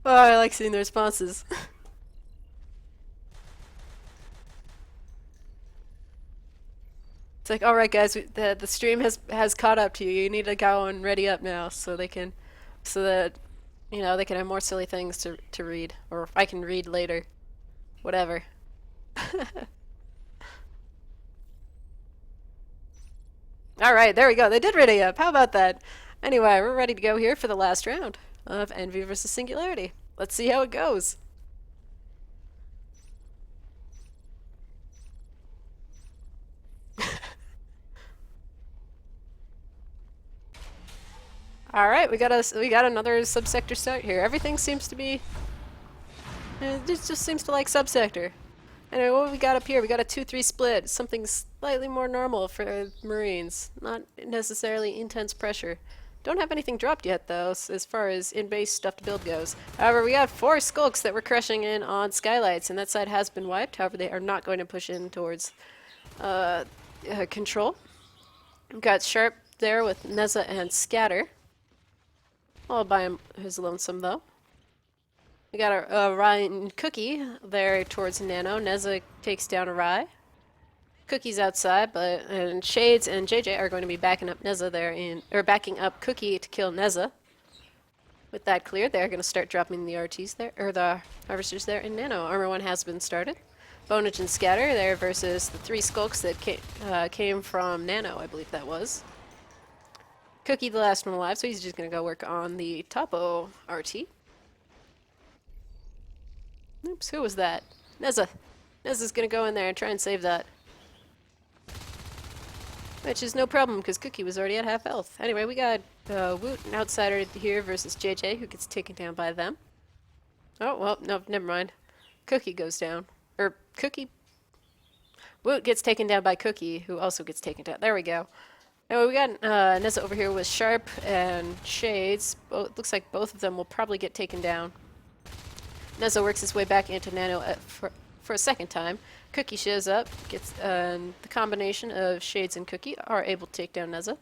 Oh, I like seeing the responses. It's like, all right, guys, the stream has caught up to you. You need to go and ready up now, so they can, so that they can have more silly things to read, or I can read later, whatever. All right, there we go. They did ready up. How about that? Anyway, we're ready to go here for the last round of Envy versus Singularity. Let's see how it goes. All right, we got another subsector start here. Everything seems to be it just seems to like subsector. Anyway, what we got up here? We got a 2-3 split. Something slightly more normal for Marines. Not necessarily intense pressure. Don't have anything dropped yet, though, as far as in-base stuff to build goes. However, we got 4 skulks that were crushing in on skylights, and that side has been wiped. However, they are not going to push in towards control. We've got Sharp there with Neza and Scatter. All by his lonesome, though. We got a Ryan Cookie there towards Nano. Neza takes down a Rye. Cookie's outside, and Shades and JJ are going to be backing up Neza there backing up Cookie to kill Neza. With that cleared, they're going to start dropping the RTs there, or the harvesters there in Nano. Armor 1 has been started. Bonage and Scatter there versus the 3 skulks that came from Nano, I believe that was. Cookie the last one alive, so he's just going to go work on the Topo RT. Oops, who was that? Neza. Nez is gonna go in there and try and save that. Which is no problem, because Cookie was already at half health. Anyway, we got Woot, an outsider here, versus JJ, who gets taken down by them. Oh, well, no, never mind. Cookie goes down. Or, Cookie... Woot gets taken down by Cookie, who also gets taken down. There we go. Now, we got Neza over here with Sharp and Shades. Looks like both of them will probably get taken down. Neza works his way back into Nano for a second time. Cookie shows up, gets the combination of Shades and Cookie are able to take down Neza.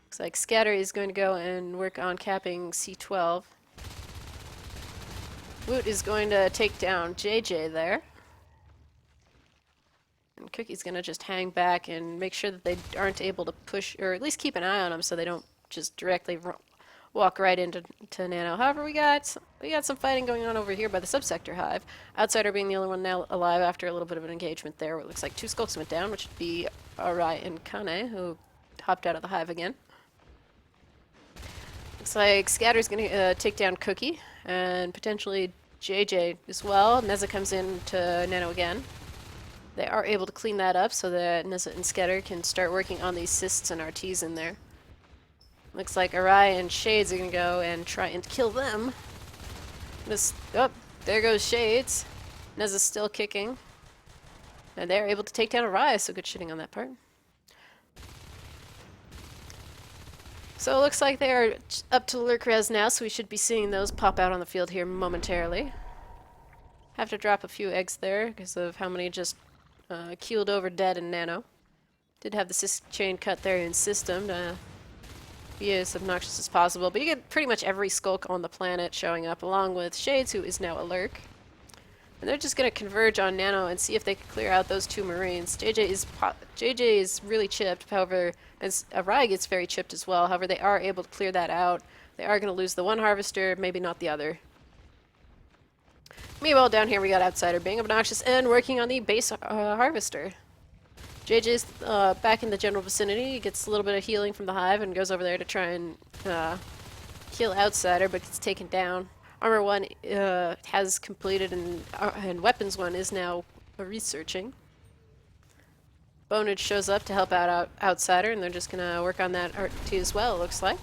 Looks like Scatter is going to go and work on capping C12. Woot is going to take down JJ there. And Cookie's going to just hang back and make sure that they aren't able to push, or at least keep an eye on them so they don't just directly walk right into Nano. However, we got some fighting going on over here by the subsector hive. Outsider being the only one now alive after a little bit of an engagement there. Where it looks like 2 skulks went down, which would be Arai and Kane, who hopped out of the hive again. Looks like Scatter's going to take down Cookie, and potentially JJ as well. Neza comes in to Nano again. They are able to clean that up so that Neza and Scatter can start working on these cysts and RTs in there. Looks like Arai and Shades are going to go and try and kill them. Oh, there goes Shades. Neza's still kicking. And they're able to take down Arai, so good shooting on that part. So it looks like they are up to lurk res now, so we should be seeing those pop out on the field here momentarily. Have to drop a few eggs there because of how many just keeled over dead in Nano. Did have the cyst chain cut there in system to be as obnoxious as possible, but you get pretty much every skulk on the planet showing up, along with Shades, who is now a lurk. And they're just going to converge on Nano and see if they can clear out those 2 Marines. JJ is really chipped, however, as Arai gets very chipped as well. However, they are able to clear that out. They are going to lose the one Harvester, maybe not the other. Meanwhile, down here we got Outsider being obnoxious and working on the base Harvester. JJ's back in the general vicinity. He gets a little bit of healing from the hive and goes over there to try and heal Outsider, but gets taken down. Armor 1 has completed, and Weapons 1 is now researching. Bonage shows up to help out Outsider, and they're just going to work on that RT as well, it looks like.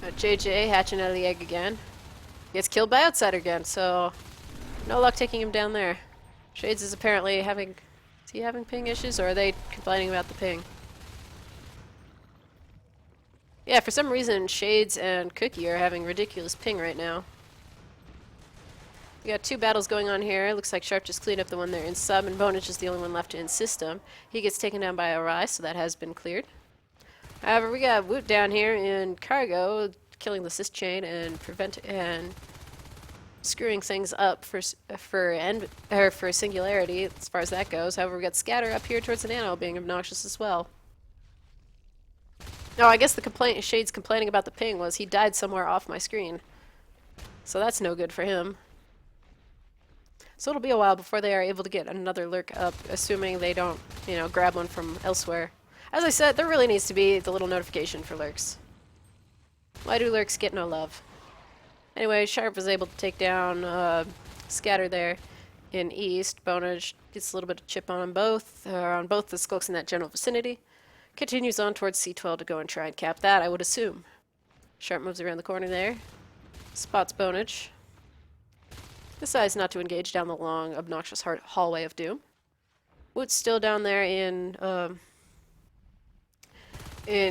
JJ hatching out of the egg again. Gets killed by Outsider again, so no luck taking him down there. Shades is apparently having... Is he having ping issues, or are they complaining about the ping? Yeah, for some reason, Shades and Cookie are having ridiculous ping right now. We got 2 battles going on here. Looks like Sharp just cleaned up the one there in sub, and Bonage is the only one left in system. He gets taken down by Arai, so that has been cleared. However, we got Woot down here in cargo, killing the cyst chain and screwing things up for Singularity as far as that goes. However, we got Scatter up here towards the Nano being obnoxious as well. No, I guess the Shade's complaining about the ping was he died somewhere off my screen. So that's no good for him. So it'll be a while before they are able to get another lurk up, assuming they don't, grab one from elsewhere. As I said, there really needs to be the little notification for lurks. Why do lurks get no love? Anyway, Sharp was able to take down Scatter there in East. Bonage gets a little bit of chip on both the skulks in that general vicinity. Continues on towards C12 to go and try and cap that, I would assume. Sharp moves around the corner there. Spots Bonage. Decides not to engage down the long, obnoxious hallway of doom. Woot's still down there in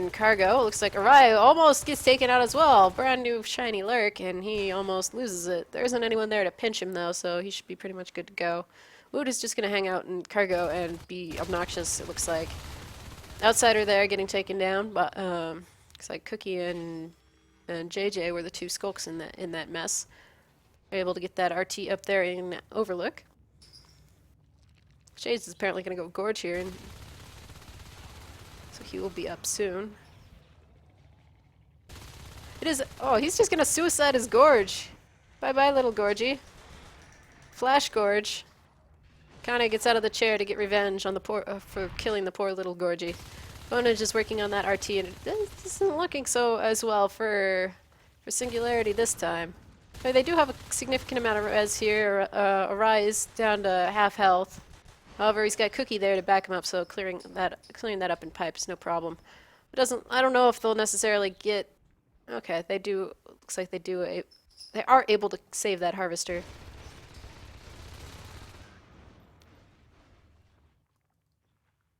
cargo. Looks like Arai almost gets taken out as well. Brand new shiny lurk, and he almost loses it. There isn't anyone there to pinch him, though, so he should be pretty much good to go. Woot is just going to hang out in cargo and be obnoxious, it looks like. Outsider there getting taken down, but looks like Cookie and JJ were the 2 skulks in that mess. They're able to get that RT up there in Overlook. Shades is apparently going to go Gorge here, and so he will be up soon. It is... Oh, he's just going to suicide his Gorge. Bye-bye, little Gorgie. Flash Gorge. Kane gets out of the chair to get revenge on the for killing the poor little Gorgie. Bonage is working on that RT, and it isn't looking so as well for Singularity this time. But they do have a significant amount of res here. A rise down to half health. However, he's got Cookie there to back him up, so clearing that up in pipe is no problem. It doesn't. I don't know if they'll necessarily get. Okay, they do. Looks like they do. They are able to save that harvester.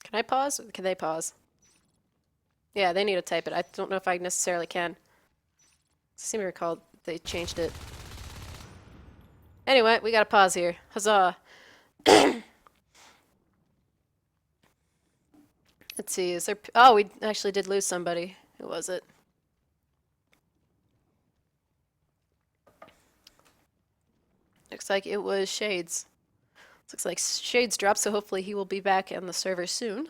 Can I pause? Can they pause? Yeah, they need to type it. I don't know if I necessarily can. I seem to recall they changed it. Anyway, we got to pause here. Huzzah! Let's see. Is there? Oh, we actually did lose somebody. Who was it? Looks like it was Shades. Looks like Shades dropped, so hopefully he will be back on the server soon.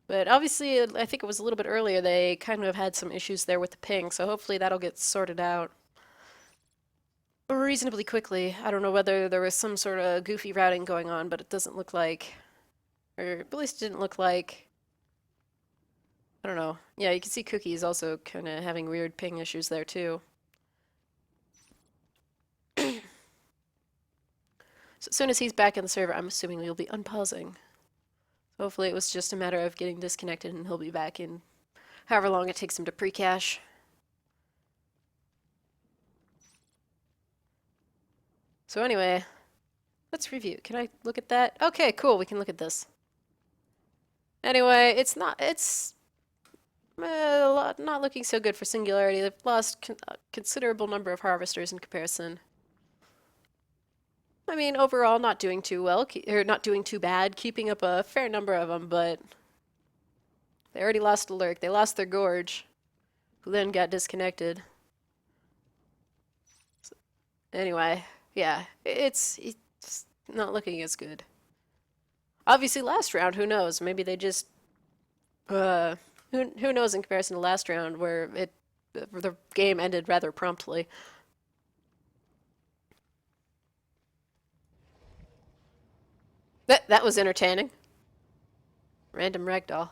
But obviously, I think it was a little bit earlier, they kind of had some issues there with the ping, so hopefully that'll get sorted out reasonably quickly. I don't know whether there was some sort of goofy routing going on, but it doesn't look like, or at least it didn't look like, I don't know. Yeah, you can see Cookie is also kind of having weird ping issues there too. So as soon as he's back in the server, I'm assuming we'll be unpausing. So hopefully it was just a matter of getting disconnected and he'll be back in however long it takes him to pre-cache. So anyway, let's review. Can I look at that? Okay, cool, we can look at this. Anyway, it's not looking so good for Singularity. They've lost a considerable number of harvesters in comparison. I mean, overall, not doing too well, or not doing too bad, keeping up a fair number of them, but they already lost a lurk. They lost their gorge, who then got disconnected. So, anyway, yeah, it's not looking as good. Obviously, last round, who knows? Maybe they just, who knows in comparison to last round where the game ended rather promptly. That was entertaining. Random ragdoll.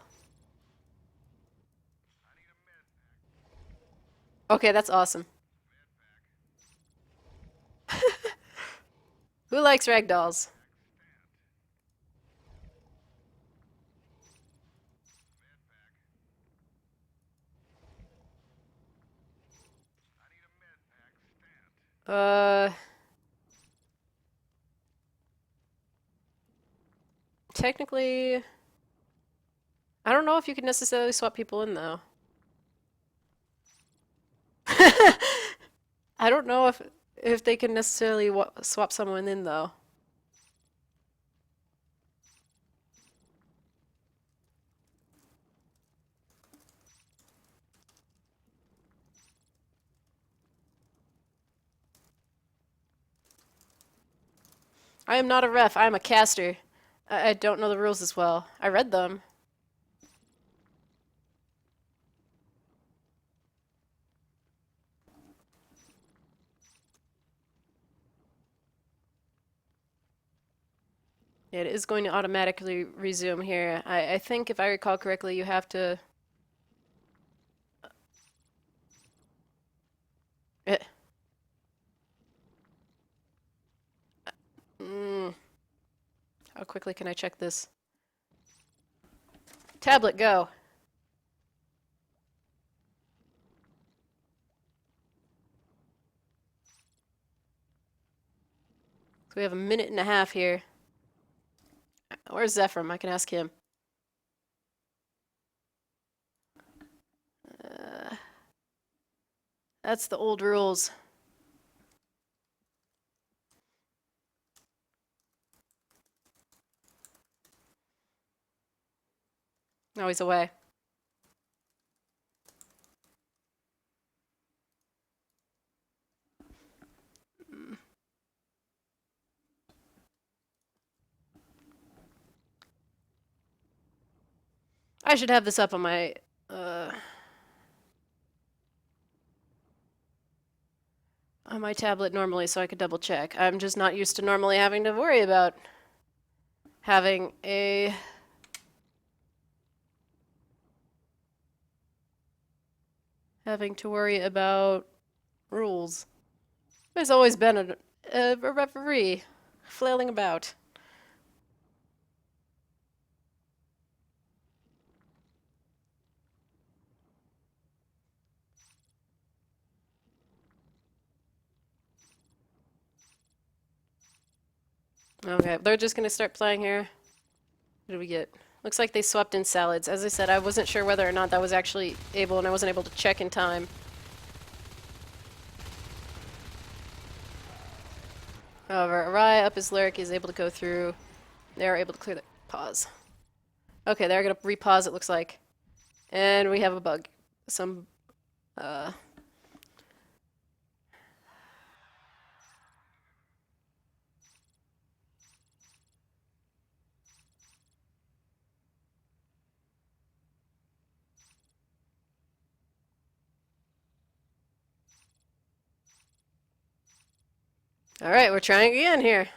Okay, that's awesome. Who likes ragdolls? Uh, technically, I don't know if you can necessarily swap people in though. I don't know if they can necessarily swap someone in though. I am not a ref. I am a caster. I don't know the rules as well. I read them. It is going to automatically resume here. I think if I recall correctly, you have to. Eh, mm, how quickly can I check this? Tablet, go. So we have a minute and a half here. Where's Zephram? I can ask him. Uh, that's the old rules. No, he's away. I should have this up uh, on my tablet normally so I could double check. I'm just not used to normally having to worry about having a having to worry about Rules. There's always been a referee flailing about. Okay, they're just gonna start playing here. What did we get? Looks like they swapped in salads. As I said, I wasn't sure whether or not that was actually able, and I wasn't able to check in time. However, Arai up his lyric is able to go through. They're able to clear the pause. Okay, they're gonna repause, it looks like. And we have a bug. Some, uh... Alright, we're trying again here.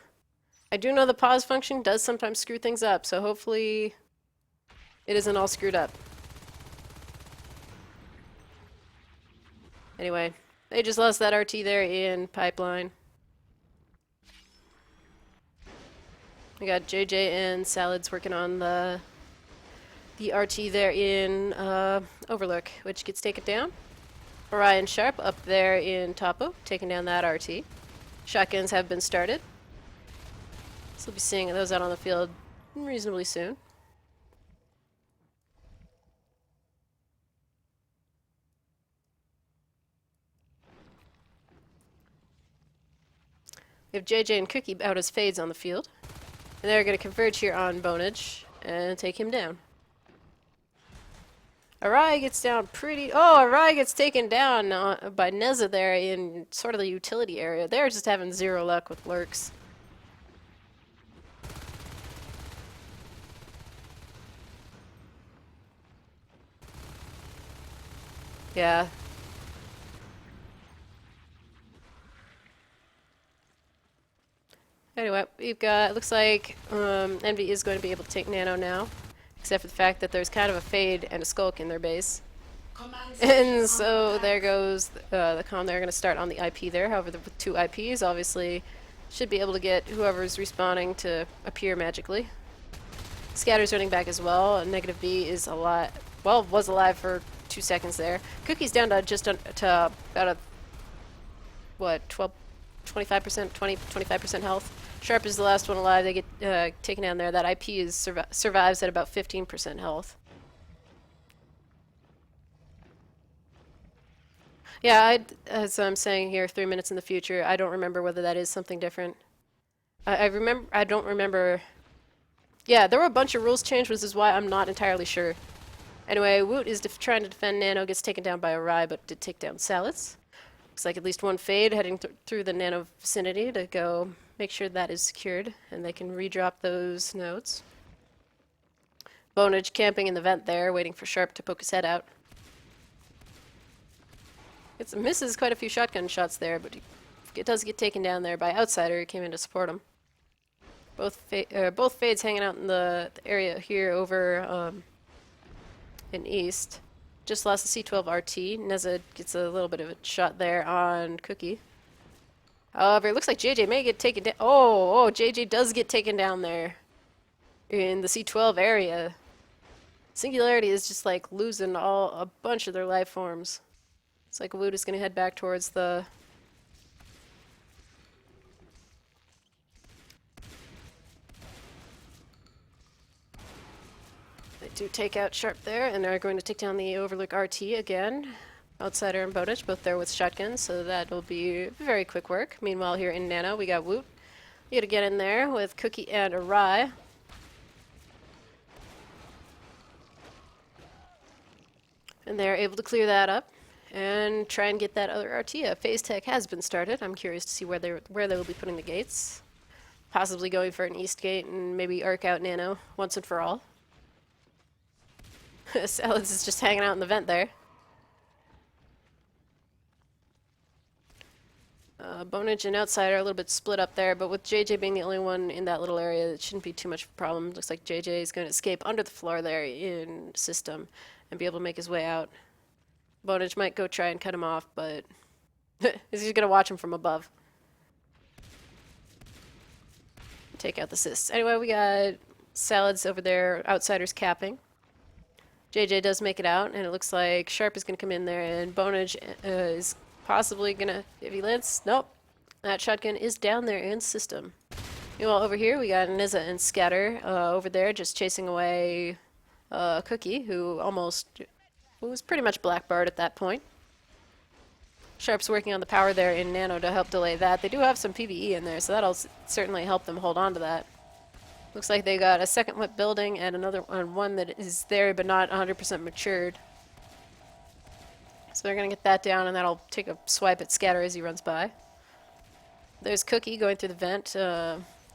I do know the pause function does sometimes screw things up, so hopefully it isn't all screwed up. Anyway, they just lost that RT there in pipeline. We got JJ and Salads working on the RT there in Overlook, which gets taken down. Orion Sharp up there in Topo, taking down that RT. Shotguns have been started. So we'll be seeing those out on the field reasonably soon. We have JJ and Cookie out as fades on the field. And they're going to converge here on Bonage and take him down. Arai gets down pretty... Oh, Arai gets taken down by Neza there in sort of the utility area. They're just having zero luck with lurks. Yeah. Anyway, we've got... It looks like Envy is going to be able to take Nano now. Except for the fact that there's kind of a fade and a skulk in their base. And so there goes the comm. They're going to start on the IP there. However, the two IPs obviously should be able to get whoever's respawning to appear magically. Scatter's running back as well. And Negative B is alive. Well, was alive for 2 seconds there. Cookie's down to just to about a, what, 25%, 25% health. Sharp is the last one alive. They get taken down there. That IP is survives at about 15% health. Yeah, as I'm saying here, 3 minutes in the future, I don't remember whether that is something different. I remember. I don't remember. Yeah, there were a bunch of rules changed, which is why I'm not entirely sure. Anyway, Woot is trying to defend Nano, gets taken down by Arai, but did take down Salads. Looks like at least one fade heading through the Nano vicinity to go make sure that is secured, and they can redrop those nodes. Bonage camping in the vent there, waiting for Sharp to poke his head out. It misses quite a few shotgun shots there, but it does get taken down there by Outsider who came in to support him. Both fades hanging out in the area here over in east. Just lost the C12 RT. Neza gets a little bit of a shot there on Cookie. However, it looks like JJ may get taken down. Oh, JJ does get taken down there in the C12 area. Singularity is just like losing a bunch of their life forms. It's like Wood is going to head back towards the... They do take out Sharp there, and they're going to take down the Overlook RT again. Outsider and Bodich, both there with shotguns, so that'll be very quick work. Meanwhile, here in Nano, we got Woot. You gotta get in there with Cookie and Arai. And they're able to clear that up and try and get that other RT. Phase Tech has been started. I'm curious to see where they will be putting the gates. Possibly going for an east gate and maybe arc out Nano once and for all. Salads is just hanging out in the vent there. Bonage and Outsider are a little bit split up there, but with JJ being the only one in that little area, it shouldn't be too much of a problem. Looks like JJ is going to escape under the floor there in System and be able to make his way out. Bonage might go try and cut him off, but He's gonna watch him from above. Take out the cysts. Anyway, we got Salads over there, Outsiders capping. JJ does make it out, and it looks like Sharp is gonna come in there, and Bonage is possibly gonna, if he lands, nope. That shotgun is down there in system. Meanwhile, over here, we got Nizza and Scatter over there just chasing away Cookie, who was pretty much blackbarred at that point. Sharp's working on the power there in Nano to help delay that. They do have some PvE in there, so that'll certainly help them hold on to that. Looks like they got a second whip building and another one that is there but not 100% matured. So they're going to get that down, and that'll take a swipe at Scatter as he runs by. There's Cookie going through the vent,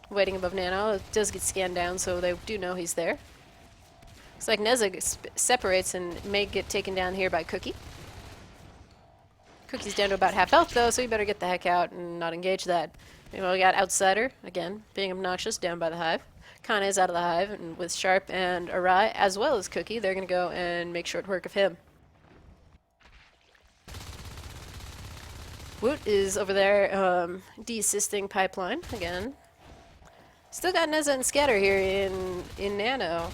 waiting above Nano. It does get scanned down, so they do know he's there. Looks like Neza separates and may get taken down here by Cookie. Cookie's down to about half health, though, so you better get the heck out and not engage that. Meanwhile, we got Outsider, again, being obnoxious, down by the hive. Kana is out of the hive, and with Sharp and Arai, as well as Cookie, they're going to go and make short work of him. Woot is over there de-assisting Pipeline again. Still got Neza and Scatter here in Nano.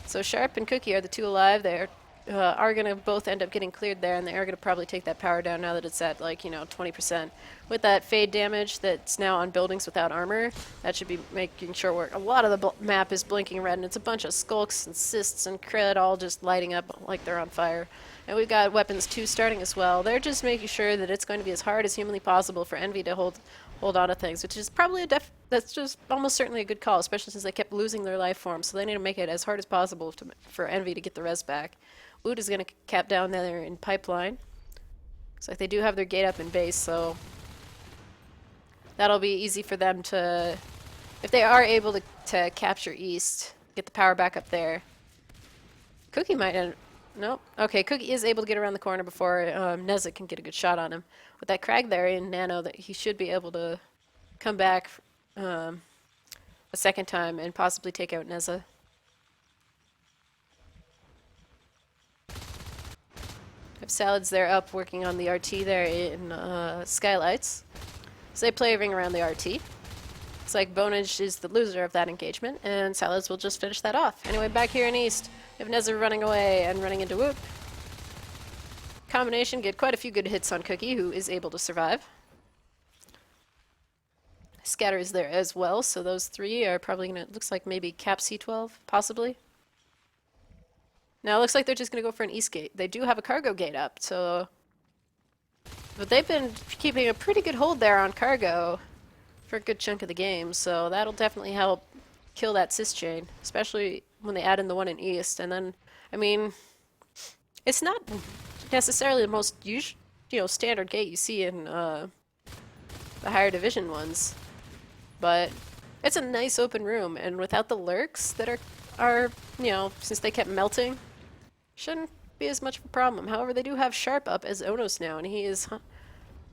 So Sharp and Cookie are the two alive. They are going to both end up getting cleared there, and they are going to probably take that power down now that it's at, like, 20%. With that fade damage that's now on buildings without armor, that should be making short work. A lot of the map is blinking red, and it's a bunch of skulks and cysts and cred all just lighting up like they're on fire. And we've got weapons 2 starting as well. They're just making sure that it's going to be as hard as humanly possible for Envy to hold on to things, which is probably that's just almost certainly a good call, especially since they kept losing their life form. So they need to make it as hard as possible for Envy to get the res back. Wood is going to cap down there in Pipeline. Looks like they do have their gate up in base, so that'll be easy for them to, if they are able to capture East, get the power back up there. Cookie might end. Nope. Okay, Cookie is able to get around the corner before Neza can get a good shot on him. With that Crag there in Nano, that he should be able to come back a second time and possibly take out Neza. Have Salads there up working on the RT there in Skylights. So they play a ring around the RT. It's like Bonage is the loser of that engagement, and Salads will just finish that off. Anyway, back here in East, we have Neza running away and running into Whoop. Combination get quite a few good hits on Cookie, who is able to survive. Scatter is there as well, so those three are probably going to, looks like maybe cap C12, possibly. Now it looks like they're just going to go for an East gate. They do have a cargo gate up, so... But they've been keeping a pretty good hold there on cargo for a good chunk of the game, so that'll definitely help kill that cis chain, especially when they add in the one in East. And then, I mean, it's not necessarily the most standard gate you see in the higher division ones, but it's a nice open room, and without the lurks that are since they kept melting, shouldn't be as much of a problem. However, they do have Sharp up as Onos now, and he is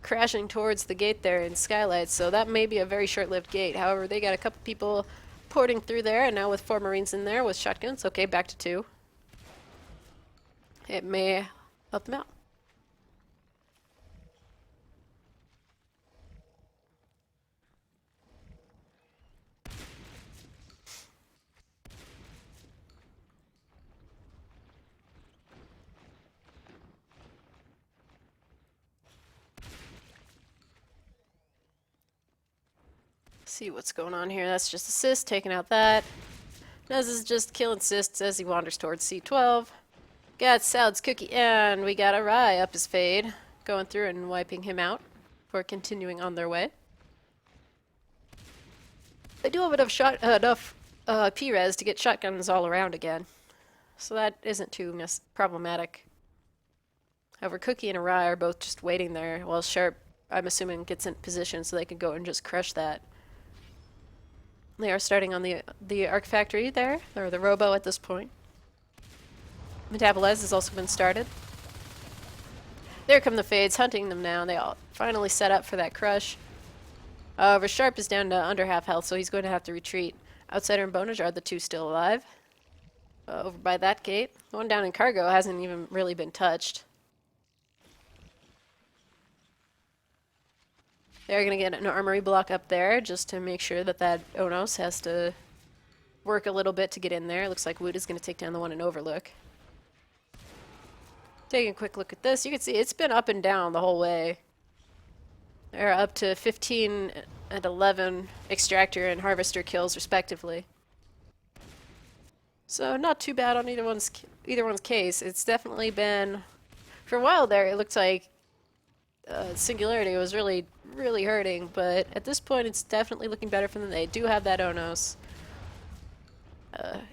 crashing towards the gate there in Skylight, so that may be a very short-lived gate. However, they got a couple people porting through there, and now with 4 Marines in there with shotguns, okay, back to 2. It may help them out. See what's going on here. That's just assist, taking out that. Nez is just killing cysts as he wanders towards C12. Got Salad's Cookie, and we got Arai up his fade, going through and wiping him out for continuing on their way. They do have enough P-res to get shotguns all around again, so that isn't too problematic. However, Cookie and Arai are both just waiting there while Sharp, I'm assuming, gets in position so they can go and just crush that. They are starting on the Arc Factory there, or the Robo at this point. Metabolize has also been started. There come the Fades, hunting them now. They all finally set up for that crush. However, Sharp is down to under half health, so he's going to have to retreat. Outsider and Bonage are the 2 still alive. Over by that gate. The one down in Cargo hasn't even really been touched. They're going to get an armory block up there just to make sure that that Onos has to work a little bit to get in there. Looks like Wood is going to take down the one in Overlook. Taking a quick look at this, you can see it's been up and down the whole way. They're up to 15 and 11 Extractor and Harvester kills respectively. So not too bad on either one's case. It's definitely been, for a while there, it looked like Singularity was really, really hurting, but at this point it's definitely looking better for them. They do have that Onos.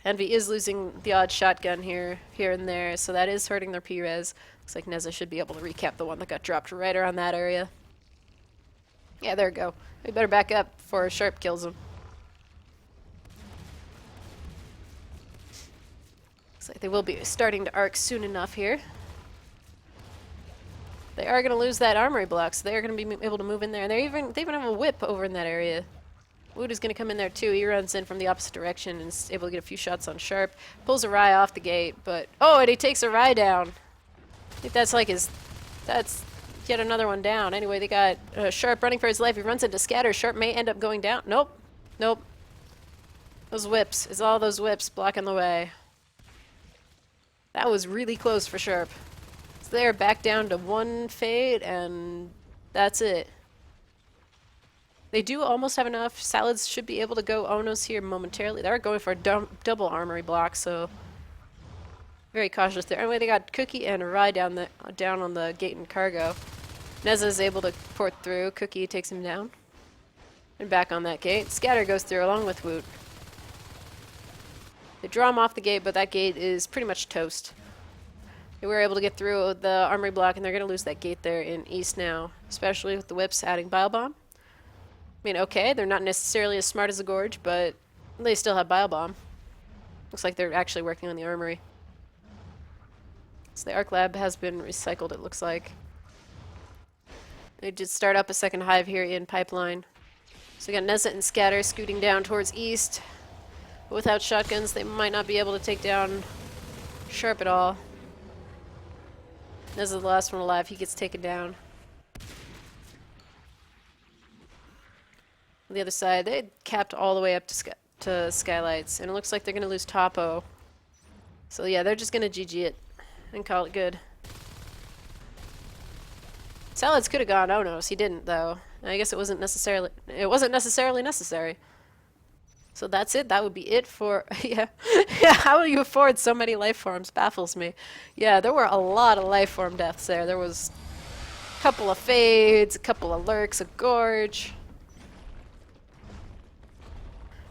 Envy is losing the odd shotgun here and there, so that is hurting their P-Res. Looks like Neza should be able to recap the one that got dropped right around that area. Yeah, there we go. We better back up before Sharp kills him. Looks like they will be starting to arc soon enough here. They are going to lose that armory block, so they're going to be able to move in there. And they even have a whip over in that area. Wood is going to come in there too. He runs in from the opposite direction and is able to get a few shots on Sharp. Pulls a Rye off the gate, but... Oh, and he takes a Rye down. I think that's like his... That's yet another one down. Anyway, they got Sharp running for his life. He runs into Scatter. Sharp may end up going down. Nope. Nope. Those whips. It's all those whips blocking the way. That was really close for Sharp. So they're back down to one fade, and that's it. They do almost have enough. Salads should be able to go Onos here momentarily. They're going for a double armory block, so very cautious there. Anyway, they got Cookie and Rye down on the gate and cargo. Neza is able to port through. Cookie takes him down. And back on that gate. Scatter goes through along with Woot. They draw him off the gate, but that gate is pretty much toast. They were able to get through the armory block, and they're going to lose that gate there in East now, especially with the whips adding Bile Bomb. I mean, okay, they're not necessarily as smart as the Gorge, but they still have Bile Bomb. Looks like they're actually working on the armory. So the Arc Lab has been recycled, it looks like. They did start up a second hive here in Pipeline. So we got Neza and Scatter scooting down towards East. But without shotguns, they might not be able to take down Sharp at all. Neza's the last one alive. He gets taken down. On the other side, they capped all the way up to Skylights, and it looks like they're going to lose Topo. So yeah, they're just going to GG it and call it good. Salads could have gone Onos. He didn't, though. I guess it wasn't necessarily necessary. So that's it. That would be it for... Yeah. Yeah, how do you afford so many life forms? Baffles me. Yeah, there were a lot of life form deaths there. There was a couple of fades, a couple of lurks, a gorge.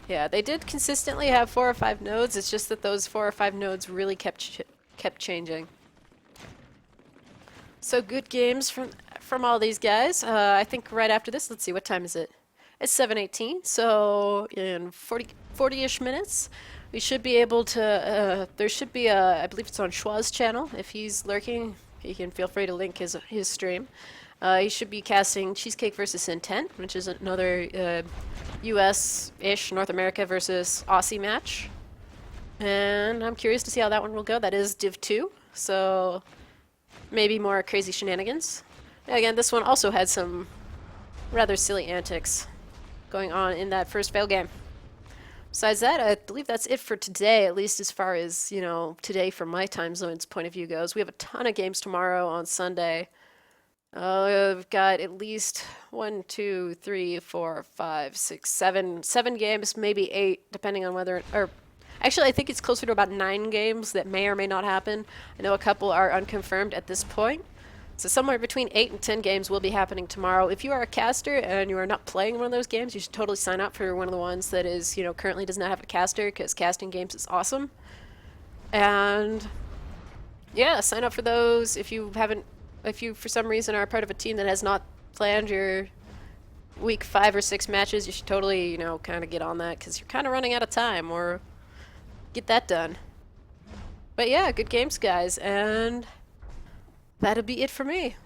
Yeah, they did consistently have 4 or 5 nodes. It's just that those 4 or 5 nodes really kept changing. So good games from all these guys. I think right after this, let's see, what time is it? It's 7:18, so in 40-ish minutes, we should be able to, there should be a, I believe it's on Schwa's channel. If he's lurking, he can feel free to link his stream. He should be casting Cheesecake versus Intent, which is another US-ish, North America versus Aussie match. And I'm curious to see how that one will go. That is Div 2, so maybe more crazy shenanigans. Again, this one also had some rather silly antics going on in that first fail game. Besides that, I believe that's it for today, at least as far as, you know, today from my time zone's point of view goes. We have a ton of games tomorrow on Sunday. We've got at least 1, 2, 3, 4, 5, 6, 7 games, maybe 8, depending on whether, or actually I think it's closer to about 9 games that may or may not happen. I know a couple are unconfirmed at this point. So somewhere between 8 and 10 games will be happening tomorrow. If you are a caster and you are not playing one of those games, you should totally sign up for one of the ones that is, you know, currently does not have a caster, because casting games is awesome. And yeah, sign up for those. If you for some reason are a part of a team that has not planned your week 5 or 6 matches, you should totally, you know, kind of get on that, because you're kind of running out of time, or get that done. But yeah, good games, guys, and that'll be it for me.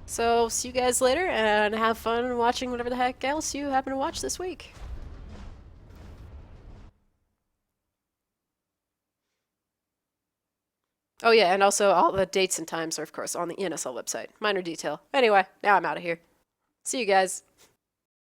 So, see you guys later, and have fun watching whatever the heck else you happen to watch this week. Oh yeah, and also all the dates and times are, of course, on the NSL website. Minor detail. Anyway, now I'm out of here. See you guys.